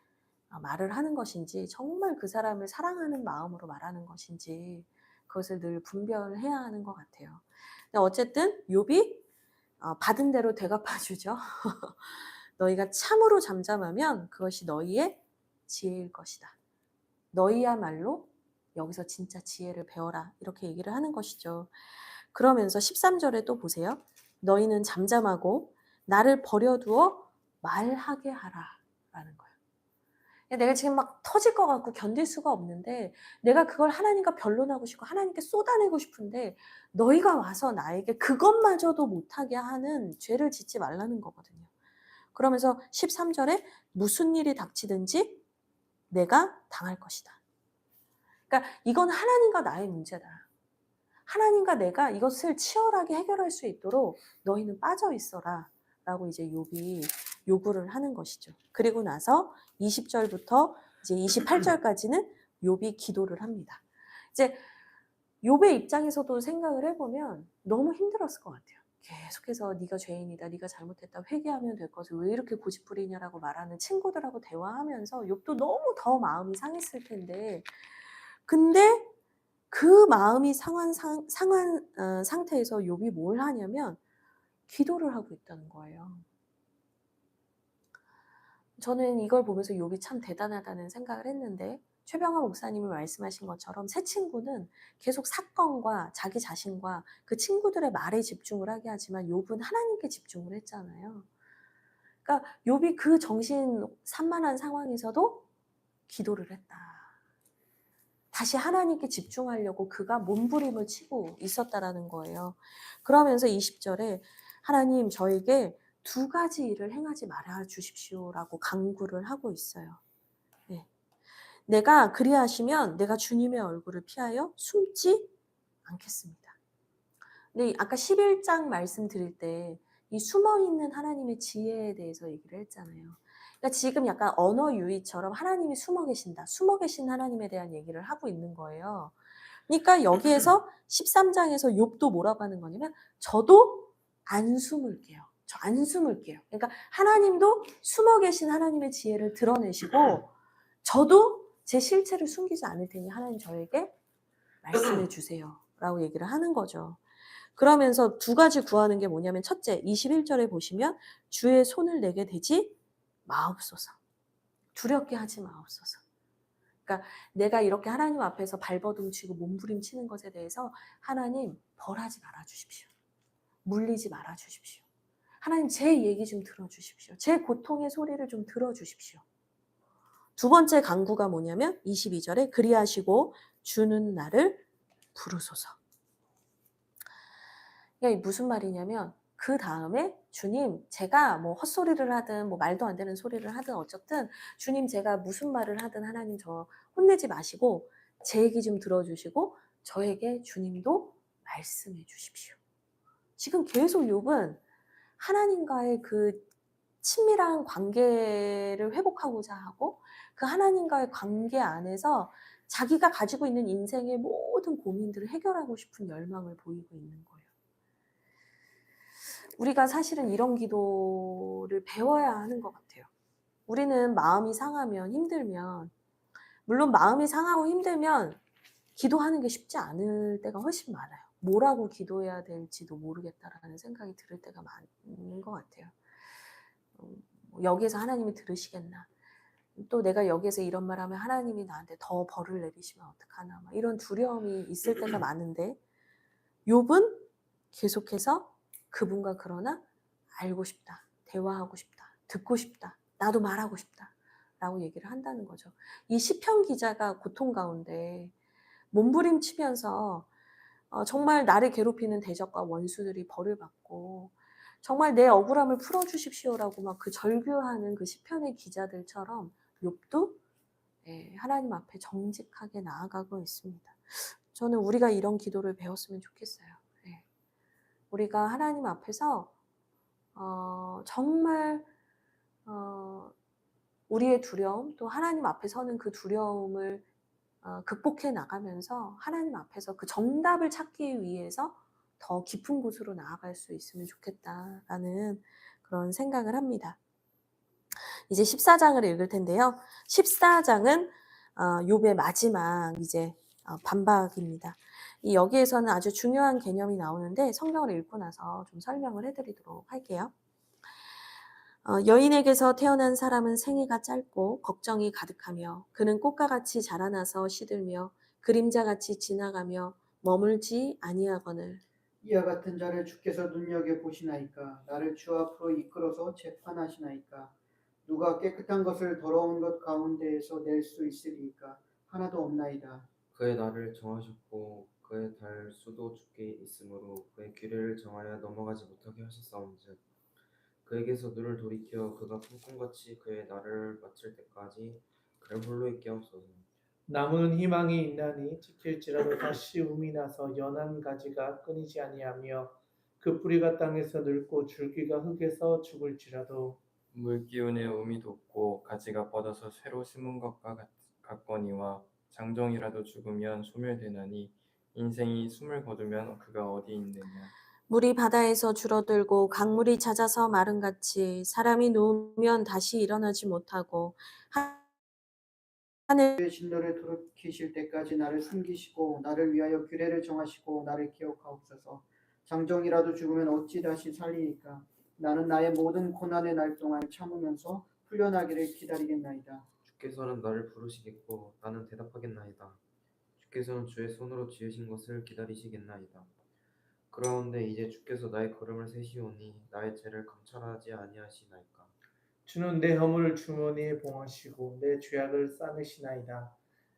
말을 하는 것인지 정말 그 사람을 사랑하는 마음으로 말하는 것인지 그것을 늘 분별해야 하는 것 같아요. 근데 어쨌든 욥이 받은 대로 되갚아주죠. 너희가 참으로 잠잠하면 그것이 너희의 지혜일 것이다. 너희야말로 여기서 진짜 지혜를 배워라. 이렇게 얘기를 하는 것이죠. 그러면서 13절에 또 보세요. 너희는 잠잠하고 나를 버려두어 말하게 하라. 라는 거예요. 내가 지금 막 터질 것 같고 견딜 수가 없는데 내가 그걸 하나님과 변론하고 싶고 하나님께 쏟아내고 싶은데 너희가 와서 나에게 그것마저도 못하게 하는 죄를 짓지 말라는 거거든요. 그러면서 13절에 무슨 일이 닥치든지 내가 당할 것이다. 그러니까 이건 하나님과 나의 문제다. 하나님과 내가 이것을 치열하게 해결할 수 있도록 너희는 빠져 있어라 라고 이제 욥이 요구를 하는 것이죠. 그리고 나서 20절부터 이제 28절까지는 욥이 기도를 합니다. 이제 욥의 입장에서도 생각을 해보면 너무 힘들었을 것 같아요. 계속해서 네가 죄인이다, 네가 잘못했다, 회개하면 될 것을 왜 이렇게 고집부리냐라고 말하는 친구들하고 대화하면서 욥도 너무 더 마음이 상했을 텐데, 근데 그 마음이 상한 상태에서 욥이 뭘 하냐면 기도를 하고 있다는 거예요. 저는 이걸 보면서 욥이 참 대단하다는 생각을 했는데, 최병화 목사님이 말씀하신 것처럼 새 친구는 계속 사건과 자기 자신과 그 친구들의 말에 집중을 하게 하지만 욥은 하나님께 집중을 했잖아요. 그러니까 욥이 그 정신 산만한 상황에서도 기도를 했다. 다시 하나님께 집중하려고 그가 몸부림을 치고 있었다라는 거예요. 그러면서 20절에 하나님 저에게 2가지 일을 행하지 말아 주십시오라고 간구를 하고 있어요. 네. 내가 그리하시면 내가 주님의 얼굴을 피하여 숨지 않겠습니다. 근데 아까 11장 말씀드릴 때 이 숨어있는 하나님의 지혜에 대해서 얘기를 했잖아요. 그러니까 지금 약간 언어 유희처럼 하나님이 숨어 계신다. 숨어 계신 하나님에 대한 얘기를 하고 있는 거예요. 그러니까 여기에서 13장에서 욥도 뭐라고 하는 거냐면 저도 안 숨을게요. 저 안 숨을게요. 그러니까 하나님도 숨어 계신 하나님의 지혜를 드러내시고 저도 제 실체를 숨기지 않을 테니 하나님 저에게 말씀해 주세요. 라고 얘기를 하는 거죠. 그러면서 2가지 구하는 게 뭐냐면 첫째, 21절에 보시면 주의 손을 내게 대지 마옵소서. 두렵게 하지 마옵소서. 그러니까 내가 이렇게 하나님 앞에서 발버둥치고 몸부림치는 것에 대해서 하나님 벌하지 말아 주십시오. 물리지 말아 주십시오. 하나님 제 얘기 좀 들어주십시오. 제 고통의 소리를 좀 들어주십시오. 2번째 간구가 뭐냐면 22절에 그리하시고 주는 나를 부르소서. 그러니까 무슨 말이냐면 그 다음에 주님 제가 뭐 헛소리를 하든 뭐 말도 안 되는 소리를 하든 어쨌든 주님 제가 무슨 말을 하든 하나님 저 혼내지 마시고 제 얘기 좀 들어주시고 저에게 주님도 말씀해 주십시오. 지금 계속 욥은 하나님과의 그 친밀한 관계를 회복하고자 하고 그 하나님과의 관계 안에서 자기가 가지고 있는 인생의 모든 고민들을 해결하고 싶은 열망을 보이고 있는 거예요. 우리가 사실은 이런 기도를 배워야 하는 것 같아요. 우리는 마음이 상하면 힘들면 물론 마음이 상하고 힘들면 기도하는 게 쉽지 않을 때가 훨씬 많아요. 뭐라고 기도해야 될지도 모르겠다라는 생각이 들 때가 많은 것 같아요. 여기에서 하나님이 들으시겠나? 또 내가 여기에서 이런 말 하면 하나님이 나한테 더 벌을 내리시면 어떡하나? 막 이런 두려움이 있을 때가 많은데 욥은 계속해서 그분과 그러나 알고 싶다, 대화하고 싶다, 듣고 싶다, 나도 말하고 싶다 라고 얘기를 한다는 거죠. 이 시편 기자가 고통 가운데 몸부림치면서 정말 나를 괴롭히는 대적과 원수들이 벌을 받고 정말 내 억울함을 풀어주십시오라고 막 그 절규하는 그 시편의 기자들처럼 욥도 하나님 앞에 정직하게 나아가고 있습니다. 저는 우리가 이런 기도를 배웠으면 좋겠어요. 우리가 하나님 앞에서 정말 우리의 두려움 또 하나님 앞에 서는 그 두려움을 극복해 나가면서 하나님 앞에서 그 정답을 찾기 위해서 더 깊은 곳으로 나아갈 수 있으면 좋겠다라는 그런 생각을 합니다. 이제 14장을 읽을 텐데요. 14장은 욥의 마지막 이제 반박입니다. 여기에서는 아주 중요한 개념이 나오는데 성경을 읽고 나서 좀 설명을 해드리도록 할게요. 여인에게서 태어난 사람은 생애가 짧고 걱정이 가득하며 그는 꽃과 같이 자라나서 시들며 그림자같이 지나가며 머물지 아니하거늘. 이와 같은 자를 주께서 눈여겨보시나이까? 나를 주 앞으로 이끌어서 재판하시나이까? 누가 깨끗한 것을 더러운 것 가운데에서 낼 수 있으리이까? 하나도 없나이다. 그의 날을 정하셨고 그의 달 수도 주께 있으므로 그의 규례를 정하여 넘어가지 못하게 하셨사온즉 그에게서 눈을 돌이켜 그가 꿈꾼같이 그의 날을 마칠 때까지 그를 홀로 있게 하옵소서. 나무는 희망이 있나니 지킬지라도 다시 움이 나서 연한 가지가 끊이지 아니하며 그 뿌리가 땅에서 늙고 줄기가 흙에서 죽을지라도 물기운에 um이 돋고 가지가 뻗어서 새로 심은 것과 같거니와 장정이라도 죽으면 소멸되나니 인생이 숨을 거두면 그가 어디 있느냐. 물이 바다에서 줄어들고 강물이 잦아서 마른같이 사람이 누우면 다시 일어나지 못하고 하늘 의 진노를 돌이키실 때까지 나를 숨기시고 나를 위하여 규례를 정하시고 나를 기억하옵소서. 장정이라도 죽으면 어찌 다시 살리니까. 나는 나의 모든 고난의 날 동안 참으면서 풀려나기를 기다리겠나이다. 주께서는 나를 부르시겠고 나는 대답하겠나이다. 주께서는 주의 손으로 지으신 것을 기다리시겠나이다. 그러온데 이제 주께서 나의 걸음을 세시오니 나의 죄를 감찰하지 아니하시나이까. 주는 내 허물을 주머니에 봉하시고 내 죄악을 싸매시나이다.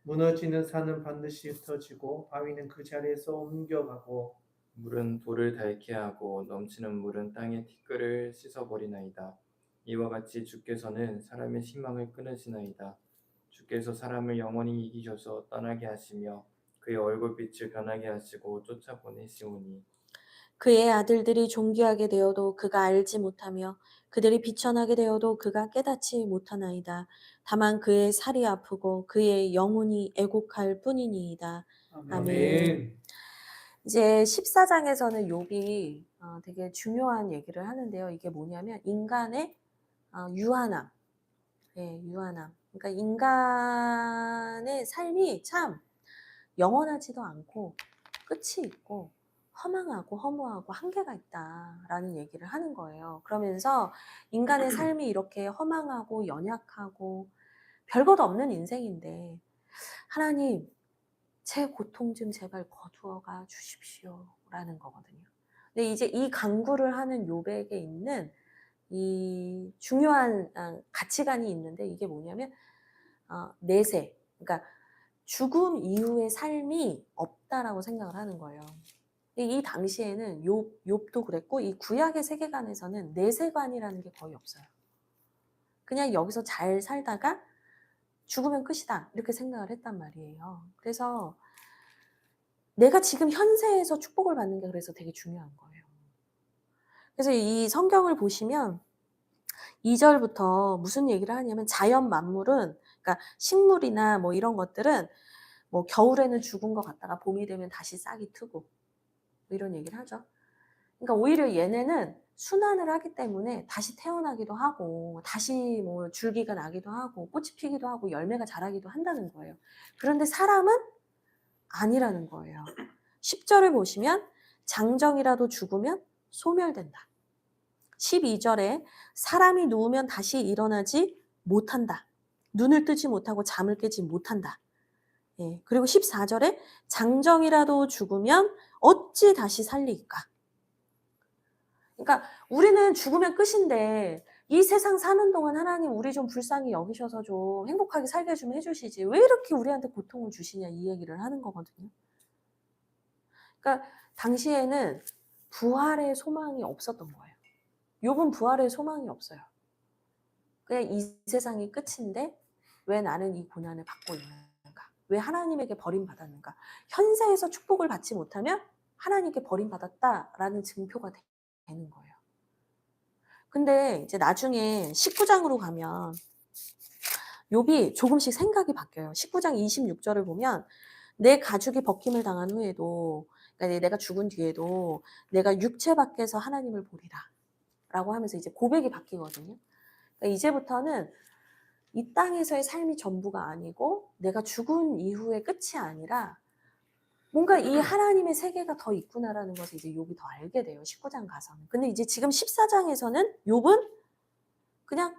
무너지는 산은 반드시 흩어지고 바위는 그 자리에서 옮겨가고 물은 돌을 닳게 하고 넘치는 물은 땅의 티끌을 씻어버리나이다. 이와 같이 주께서는 사람의 희망을 끊으시나이다. 주께서 사람을 영원히 이기셔서 떠나게 하시며 그의 얼굴빛을 변하게 하시고 쫓아보내시오니 그의 아들들이 존귀하게 되어도 그가 알지 못하며 그들이 비천하게 되어도 그가 깨닫지 못하나이다. 다만 그의 살이 아프고 그의 영혼이 애곡할 뿐이니이다. 아멘. 아멘. 이제 14장에서는 욥이 되게 중요한 얘기를 하는데요. 이게 뭐냐면 인간의 유한함. 네, 유한함. 그러니까 인간의 삶이 참 영원하지도 않고 끝이 있고 허망하고 허무하고 한계가 있다라는 얘기를 하는 거예요. 그러면서 인간의 삶이 이렇게 허망하고 연약하고 별것 없는 인생인데 하나님 제 고통 좀 제발 거두어가 주십시오라는 거거든요. 근데 이제 이 간구를 하는 욥에게 있는 이 중요한 가치관이 있는데 이게 뭐냐면 내세, 그러니까 죽음 이후의 삶이 없다라고 생각을 하는 거예요. 이 당시에는 욥도 그랬고 이 구약의 세계관에서는 내세관이라는 게 거의 없어요. 그냥 여기서 잘 살다가 죽으면 끝이다 이렇게 생각을 했단 말이에요. 그래서 내가 지금 현세에서 축복을 받는 게 그래서 되게 중요한 거예요. 그래서 이 성경을 보시면 2절부터 무슨 얘기를 하냐면 자연 만물은 그러니까 식물이나 뭐 이런 것들은 뭐 겨울에는 죽은 것 같다가 봄이 되면 다시 싹이 트고 뭐 이런 얘기를 하죠. 그러니까 오히려 얘네는 순환을 하기 때문에 다시 태어나기도 하고 다시 뭐 줄기가 나기도 하고 꽃이 피기도 하고 열매가 자라기도 한다는 거예요. 그런데 사람은 아니라는 거예요. 10절을 보시면 장정이라도 죽으면 소멸된다. 12절에 사람이 누우면 다시 일어나지 못한다. 눈을 뜨지 못하고 잠을 깨지 못한다. 예, 그리고 14절에 장정이라도 죽으면 어찌 다시 살리까? 그러니까 우리는 죽으면 끝인데 이 세상 사는 동안 하나님 우리 좀 불쌍히 여기셔서 좀 행복하게 살게 좀 해주시지. 왜 이렇게 우리한테 고통을 주시냐 이 얘기를 하는 거거든요. 그러니까 당시에는 부활의 소망이 없었던 거예요. 욥은 부활의 소망이 없어요. 그냥 이 세상이 끝인데 왜 나는 이 고난을 받고 있는가? 왜 하나님에게 버림받았는가? 현세에서 축복을 받지 못하면 하나님께 버림받았다라는 증표가 되는 거예요. 근데 이제 나중에 19장으로 가면 욥이 조금씩 생각이 바뀌어요. 19장 26절을 보면 내 가죽이 벗김을 당한 후에도 그러니까 내가 죽은 뒤에도 내가 육체 밖에서 하나님을 보리라 라고 하면서 이제 고백이 바뀌거든요. 그러니까 이제부터는 이 땅에서의 삶이 전부가 아니고 내가 죽은 이후의 끝이 아니라 뭔가 이 하나님의 세계가 더 있구나라는 것을 이제 욥이 더 알게 돼요. 19장 가서는. 근데 이제 지금 14장에서는 욥은 그냥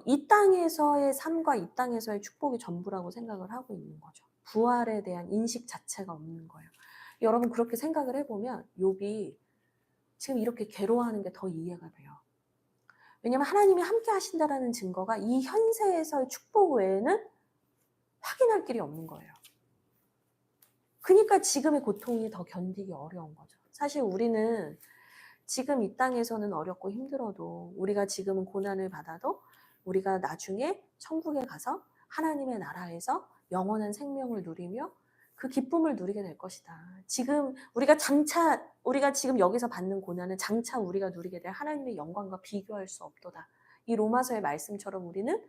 이 땅에서의 삶과 이 땅에서의 축복이 전부라고 생각을 하고 있는 거죠. 부활에 대한 인식 자체가 없는 거예요. 여러분 그렇게 생각을 해보면 욥이 지금 이렇게 괴로워하는 게 더 이해가 돼요. 왜냐하면 하나님이 함께 하신다라는 증거가 이 현세에서의 축복 외에는 확인할 길이 없는 거예요. 그러니까 지금의 고통이 더 견디기 어려운 거죠. 사실 우리는 지금 이 땅에서는 어렵고 힘들어도 우리가 지금은 고난을 받아도 우리가 나중에 천국에 가서 하나님의 나라에서 영원한 생명을 누리며 그 기쁨을 누리게 될 것이다. 지금 우리가 지금 여기서 받는 고난은 장차 우리가 누리게 될 하나님의 영광과 비교할 수 없도다. 이 로마서의 말씀처럼 우리는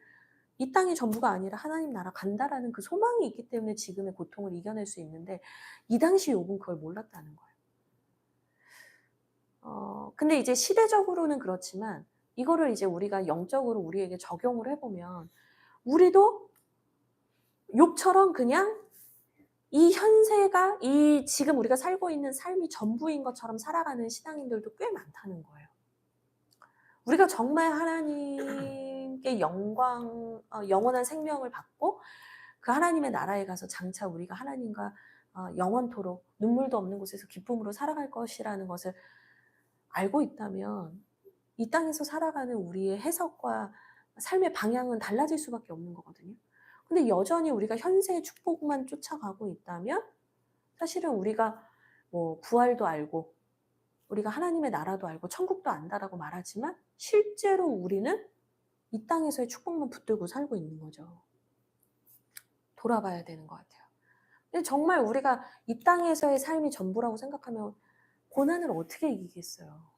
이 땅이 전부가 아니라 하나님 나라 간다라는 그 소망이 있기 때문에 지금의 고통을 이겨낼 수 있는데 이 당시 욥은 그걸 몰랐다는 거예요. 근데 이제 시대적으로는 그렇지만 이거를 이제 우리가 영적으로 우리에게 적용을 해보면 우리도 욥처럼 그냥 이 현세가 이 지금 우리가 살고 있는 삶이 전부인 것처럼 살아가는 신앙인들도 꽤 많다는 거예요. 우리가 정말 하나님께 영원한 생명을 받고 그 하나님의 나라에 가서 장차 우리가 하나님과 영원토록 눈물도 없는 곳에서 기쁨으로 살아갈 것이라는 것을 알고 있다면 이 땅에서 살아가는 우리의 해석과 삶의 방향은 달라질 수밖에 없는 거거든요. 근데 여전히 우리가 현세의 축복만 쫓아가고 있다면 사실은 우리가 뭐 부활도 알고 우리가 하나님의 나라도 알고 천국도 안다라고 말하지만 실제로 우리는 이 땅에서의 축복만 붙들고 살고 있는 거죠. 돌아봐야 되는 것 같아요. 근데 정말 우리가 이 땅에서의 삶이 전부라고 생각하면 고난을 어떻게 이기겠어요?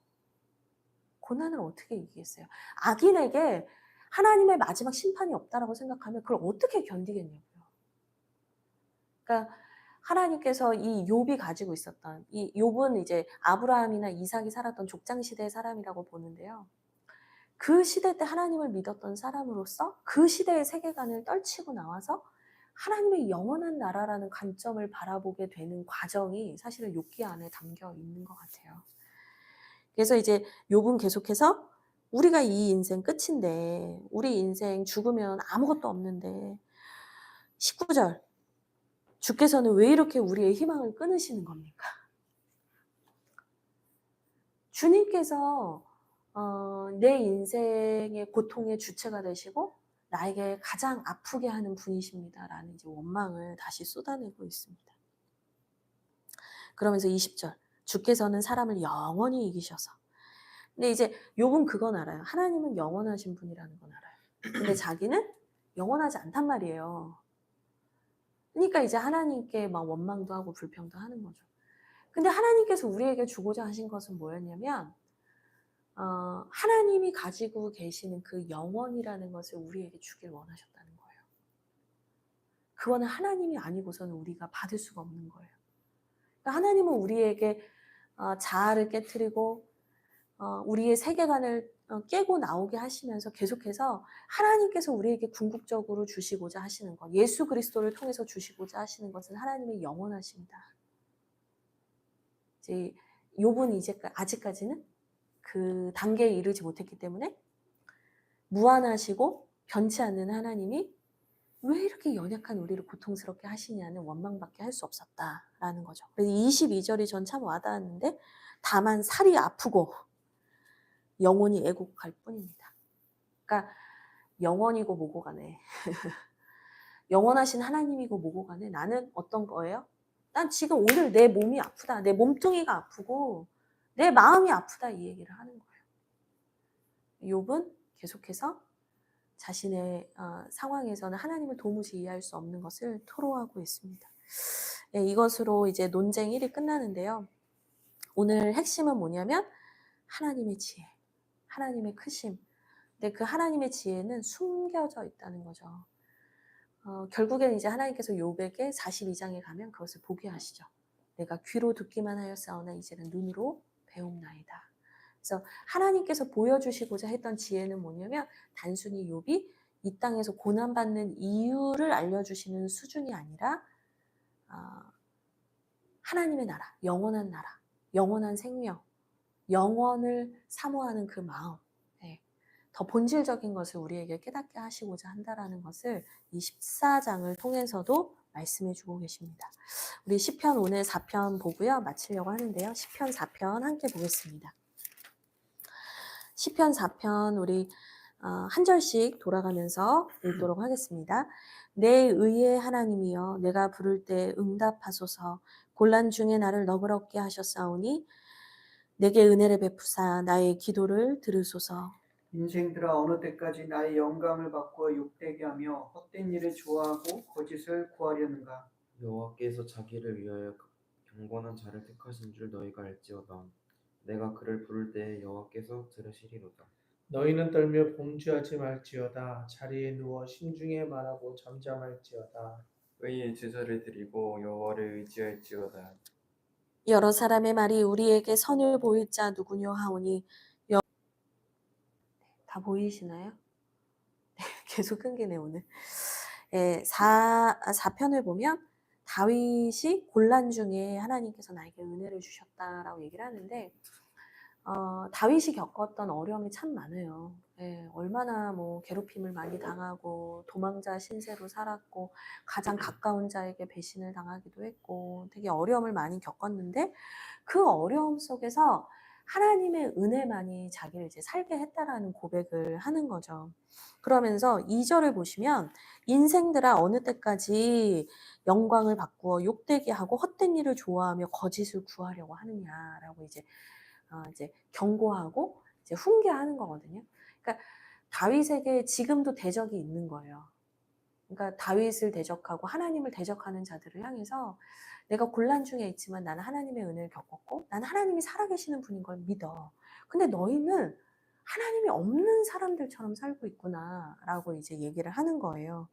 고난을 어떻게 이기겠어요? 악인에게 하나님의 마지막 심판이 없다라고 생각하면 그걸 어떻게 견디겠냐고요. 그러니까 하나님께서 이 욥이 가지고 있었던 이 욥은 이제 아브라함이나 이삭이 살았던 족장 시대의 사람이라고 보는데요. 그 시대 때 하나님을 믿었던 사람으로서 그 시대의 세계관을 떨치고 나와서 하나님의 영원한 나라라는 관점을 바라보게 되는 과정이 사실은 욥기 안에 담겨 있는 것 같아요. 그래서 이제 욥은 계속해서 우리가 이 인생 끝인데 우리 인생 죽으면 아무것도 없는데 19절 주께서는 왜 이렇게 우리의 희망을 끊으시는 겁니까? 주님께서 내 인생의 고통의 주체가 되시고 나에게 가장 아프게 하는 분이십니다라는 이제 원망을 다시 쏟아내고 있습니다. 그러면서 20절 주께서는 사람을 영원히 이기셔서 근데 이제 욥은 그건 알아요. 하나님은 영원하신 분이라는 건 알아요. 근데 자기는 영원하지 않단 말이에요. 그러니까 이제 하나님께 막 원망도 하고 불평도 하는 거죠. 근데 하나님께서 우리에게 주고자 하신 것은 뭐였냐면 하나님이 가지고 계시는 그 영원이라는 것을 우리에게 주길 원하셨다는 거예요. 그거는 하나님이 아니고서는 우리가 받을 수가 없는 거예요. 그러니까 하나님은 우리에게 자아를 깨트리고 우리의 세계관을 깨고 나오게 하시면서 계속해서 하나님께서 우리에게 궁극적으로 주시고자 하시는 것, 예수 그리스도를 통해서 주시고자 하시는 것은 하나님의 영원하십니다. 이제 욥은 이제 아직까지는 그 단계에 이르지 못했기 때문에 무한하시고 변치 않는 하나님이 왜 이렇게 연약한 우리를 고통스럽게 하시냐는 원망밖에 할 수 없었다라는 거죠. 그래서 22절이 전 참 와닿았는데 다만 살이 아프고 영혼이 애곡할 뿐입니다. 그러니까 영원이고 뭐고 간에 영원하신 하나님이고 뭐고 간에 나는 어떤 거예요? 난 지금 오늘 내 몸이 아프다. 내 몸뚱이가 아프고 내 마음이 아프다 이 얘기를 하는 거예요. 욥은 계속해서 자신의 상황에서는 하나님을 도무지 이해할 수 없는 것을 토로하고 있습니다. 네, 이것으로 이제 논쟁 1이 끝나는데요. 오늘 핵심은 뭐냐면 하나님의 지혜, 하나님의 크심. 근데 그 하나님의 지혜는 숨겨져 있다는 거죠. 결국에는 이제 하나님께서 욥에게 42장에 가면 그것을 보게 하시죠. 내가 귀로 듣기만 하였사오나 이제는 눈으로 배움나이다. 그래서 하나님께서 보여주시고자 했던 지혜는 뭐냐면 단순히 욥이 이 땅에서 고난받는 이유를 알려주시는 수준이 아니라 하나님의 나라, 영원한 생명, 영원을 사모하는 그 마음, 더 본질적인 것을 우리에게 깨닫게 하시고자 한다라는 것을 이 14장을 통해서도 말씀해 주고 계십니다. 우리 시편 오늘 4편 보고요. 마치려고 하는데요. 시편 4편 함께 보겠습니다. 시편 4편 우리 한 절씩 돌아가면서 읽도록 하겠습니다. 내 의의 하나님이여 내가 부를 때 응답하소서. 곤란 중에 나를 너그럽게 하셨사오니 내게 은혜를 베푸사 나의 기도를 들으소서. 인생들아 어느 때까지 나의 영광을 바꾸어 욕되게 하며 헛된 일을 좋아하고 거짓을 구하려는가. 여호와께서 자기를 위하여 경건한 자를 택하신 줄 너희가 알지어다. 내가 그를 부를 때에 여호와께서 들으시리로다. 너희는 떨며 범죄하지 말지어다. 자리에 누워 심중에 말하고 잠잠할지어다. 의의 제사를 드리고 여호와를 의지할지어다. 여러 사람의 말이 우리에게 선을 보일 자 누구뇨 하오니 다 보이시나요? 계속 끊기네 오늘. 예, 4편을 보면 다윗이 곤란 중에 하나님께서 나에게 은혜를 주셨다라고 얘기를 하는데 다윗이 겪었던 어려움이 참 많아요. 예, 얼마나 뭐 괴롭힘을 많이 당하고 도망자 신세로 살았고 가장 가까운 자에게 배신을 당하기도 했고 되게 어려움을 많이 겪었는데 그 어려움 속에서 하나님의 은혜만이 자기를 이제 살게 했다라는 고백을 하는 거죠. 그러면서 2절을 보시면 인생들아 어느 때까지 영광을 바꾸어 욕되게 하고 헛된 일을 좋아하며 거짓을 구하려고 하느냐라고 이제 경고하고 이제 훈계하는 거거든요. 그러니까 다윗에게 지금도 대적이 있는 거예요. 그러니까 다윗을 대적하고 하나님을 대적하는 자들을 향해서 내가 곤란 중에 있지만 나는 하나님의 은혜를 겪었고 나는 하나님이 살아계시는 분인 걸 믿어. 근데 너희는 하나님이 없는 사람들처럼 살고 있구나라고 이제 얘기를 하는 거예요.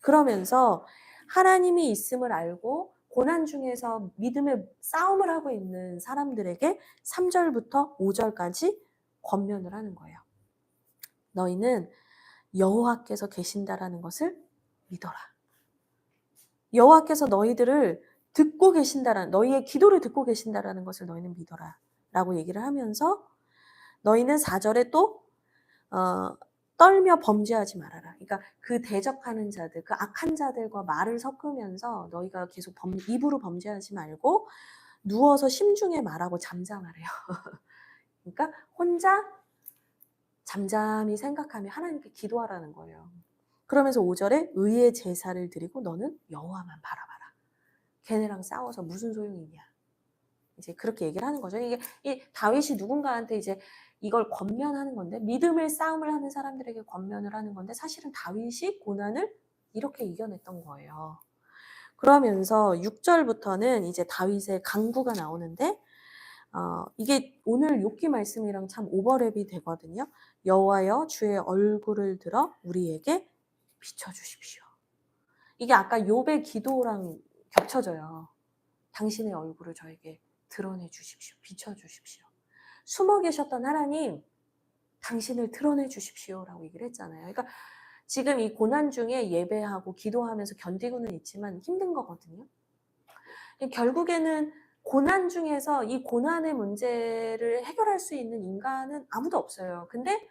그러면서 하나님이 있음을 알고 고난 중에서 믿음의 싸움을 하고 있는 사람들에게 3절부터 5절까지 권면을 하는 거예요. 너희는 여호와께서 계신다라는 것을 믿어라. 여호와께서 너희들을 듣고 계신다라는 너희의 기도를 듣고 계신다라는 것을 너희는 믿어라 라고 얘기를 하면서 너희는 4절에 또 떨며 범죄하지 말아라. 그러니까 그 대적하는 자들, 그 악한 자들과 말을 섞으면서 너희가 계속 입으로 범죄하지 말고 누워서 심중에 말하고 잠잠하래요. 그러니까 혼자 잠잠히 생각하며 하나님께 기도하라는 거예요. 그러면서 5절에 의의 제사를 드리고 너는 여호와만 바라봐라. 걔네랑 싸워서 무슨 소용이 있냐. 이제 그렇게 얘기를 하는 거죠. 이게 이 다윗이 누군가한테 이제 이걸 권면하는 건데 믿음의 싸움을 하는 사람들에게 권면을 하는 건데 사실은 다윗이 고난을 이렇게 이겨냈던 거예요. 그러면서 6절부터는 이제 다윗의 강구가 나오는데 이게 오늘 욥기 말씀이랑 참 오버랩이 되거든요. 여호와여 주의 얼굴을 들어 우리에게 비춰주십시오. 이게 아까 욥의 기도랑 겹쳐져요. 당신의 얼굴을 저에게 드러내 주십시오. 비춰 주십시오. 숨어 계셨던 하나님, 당신을 드러내 주십시오라고 얘기를 했잖아요. 그러니까 지금 이 고난 중에 예배하고 기도하면서 견디고는 있지만 힘든 거거든요. 결국에는 고난 중에서 이 고난의 문제를 해결할 수 있는 인간은 아무도 없어요. 근데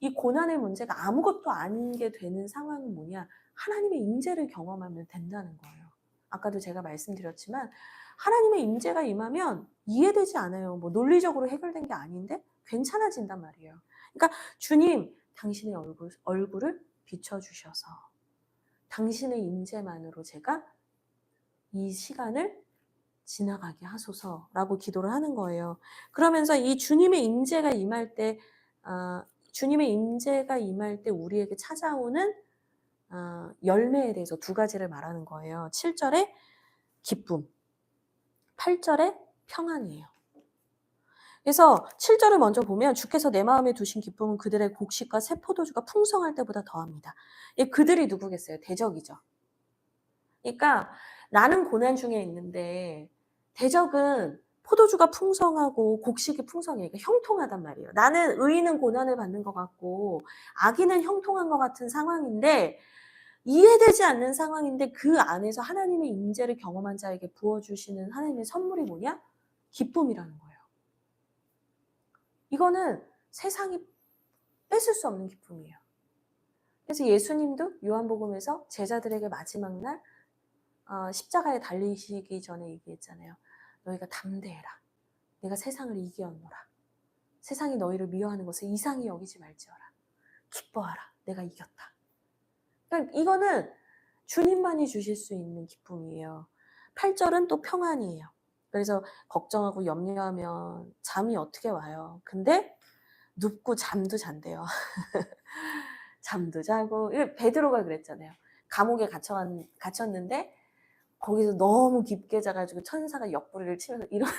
이 고난의 문제가 아무것도 아니게 되는 상황은 뭐냐? 하나님의 임재를 경험하면 된다는 거예요. 아까도 제가 말씀드렸지만 하나님의 임재가 임하면 이해되지 않아요. 뭐 논리적으로 해결된 게 아닌데 괜찮아진단 말이에요. 그러니까 주님, 당신의 얼굴을 비춰주셔서 당신의 임재만으로 제가 이 시간을 지나가게 하소서라고 기도를 하는 거예요. 그러면서 이 주님의 임재가 임할 때 주님의 임재가 임할 때 우리에게 찾아오는 열매에 대해서 두 가지를 말하는 거예요. 7절에 기쁨, 8절에 평안이에요. 그래서 7절을 먼저 보면 주께서 내 마음에 두신 기쁨은 그들의 곡식과 새 포도주가 풍성할 때보다 더합니다. 그들이 누구겠어요? 대적이죠. 그러니까 나는 고난 중에 있는데 대적은 포도주가 풍성하고 곡식이 풍성해. 그러니까 형통하단 말이에요. 나는 의인은 고난을 받는 것 같고 악인은 형통한 것 같은 상황인데 이해되지 않는 상황인데 그 안에서 하나님의 임재를 경험한 자에게 부어주시는 하나님의 선물이 뭐냐? 기쁨이라는 거예요. 이거는 세상이 뺏을 수 없는 기쁨이에요. 그래서 예수님도 요한복음에서 제자들에게 마지막 날 십자가에 달리시기 전에 얘기했잖아요. 너희가 담대해라. 내가 세상을 이기었노라. 세상이 너희를 미워하는 것을 이상히 여기지 말지어라. 기뻐하라. 내가 이겼다. 그러니까 이거는 주님만이 주실 수 있는 기쁨이에요. 8절은 또 평안이에요. 그래서 걱정하고 염려하면 잠이 어떻게 와요. 근데 눕고 잠도 잔대요. 잠도 자고. 베드로가 그랬잖아요. 감옥에 갇혔는데 거기서 너무 깊게 자가지고 천사가 옆구리를 치면서 일어나.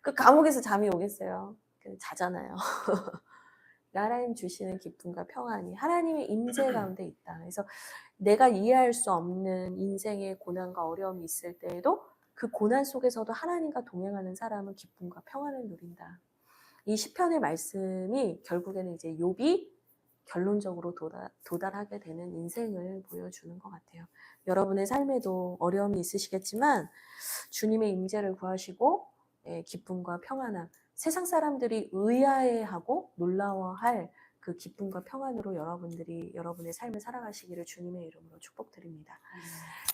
그 감옥에서 잠이 오겠어요. 자잖아요. 하나님 주시는 기쁨과 평안이 하나님의 임재 가운데 있다. 그래서 내가 이해할 수 없는 인생의 고난과 어려움이 있을 때에도 그 고난 속에서도 하나님과 동행하는 사람은 기쁨과 평안을 누린다. 이 시편의 말씀이 결국에는 이제 욥이 결론적으로 도달하게 되는 인생을 보여주는 것 같아요. 여러분의 삶에도 어려움이 있으시겠지만 주님의 임재를 구하시고 기쁨과 평안함, 세상 사람들이 의아해하고 놀라워할 그 기쁨과 평안으로 여러분들이 여러분의 삶을 살아가시기를 주님의 이름으로 축복드립니다.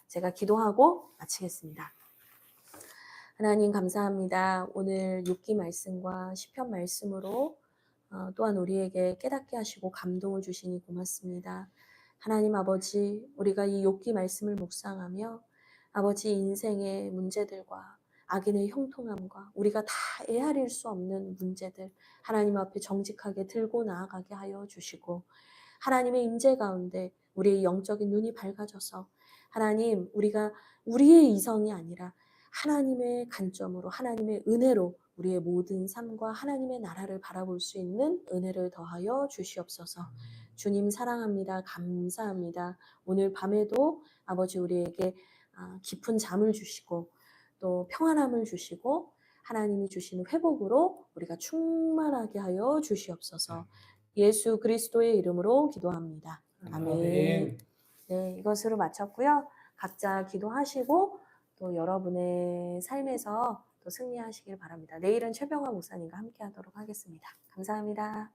제가 기도하고 마치겠습니다. 하나님 감사합니다. 오늘 욥기 말씀과 시편 말씀으로 또한 우리에게 깨닫게 하시고 감동을 주시니 고맙습니다. 하나님 아버지, 우리가 이 욥기 말씀을 묵상하며 아버지 인생의 문제들과 악인의 형통함과 우리가 다 헤아릴 수 없는 문제들 하나님 앞에 정직하게 들고 나아가게 하여 주시고 하나님의 임재 가운데 우리의 영적인 눈이 밝아져서 하나님 우리가 우리의 이성이 아니라 하나님의 관점으로 하나님의 은혜로 우리의 모든 삶과 하나님의 나라를 바라볼 수 있는 은혜를 더하여 주시옵소서. 주님 사랑합니다. 감사합니다. 오늘 밤에도 아버지 우리에게 깊은 잠을 주시고 또 평안함을 주시고 하나님이 주시는 회복으로 우리가 충만하게 하여 주시옵소서. 예수 그리스도의 이름으로 기도합니다. 아멘. 네, 이것으로 마쳤고요. 각자 기도하시고 또 여러분의 삶에서 또 승리하시길 바랍니다. 내일은 최병화 목사님과 함께 하도록 하겠습니다. 감사합니다.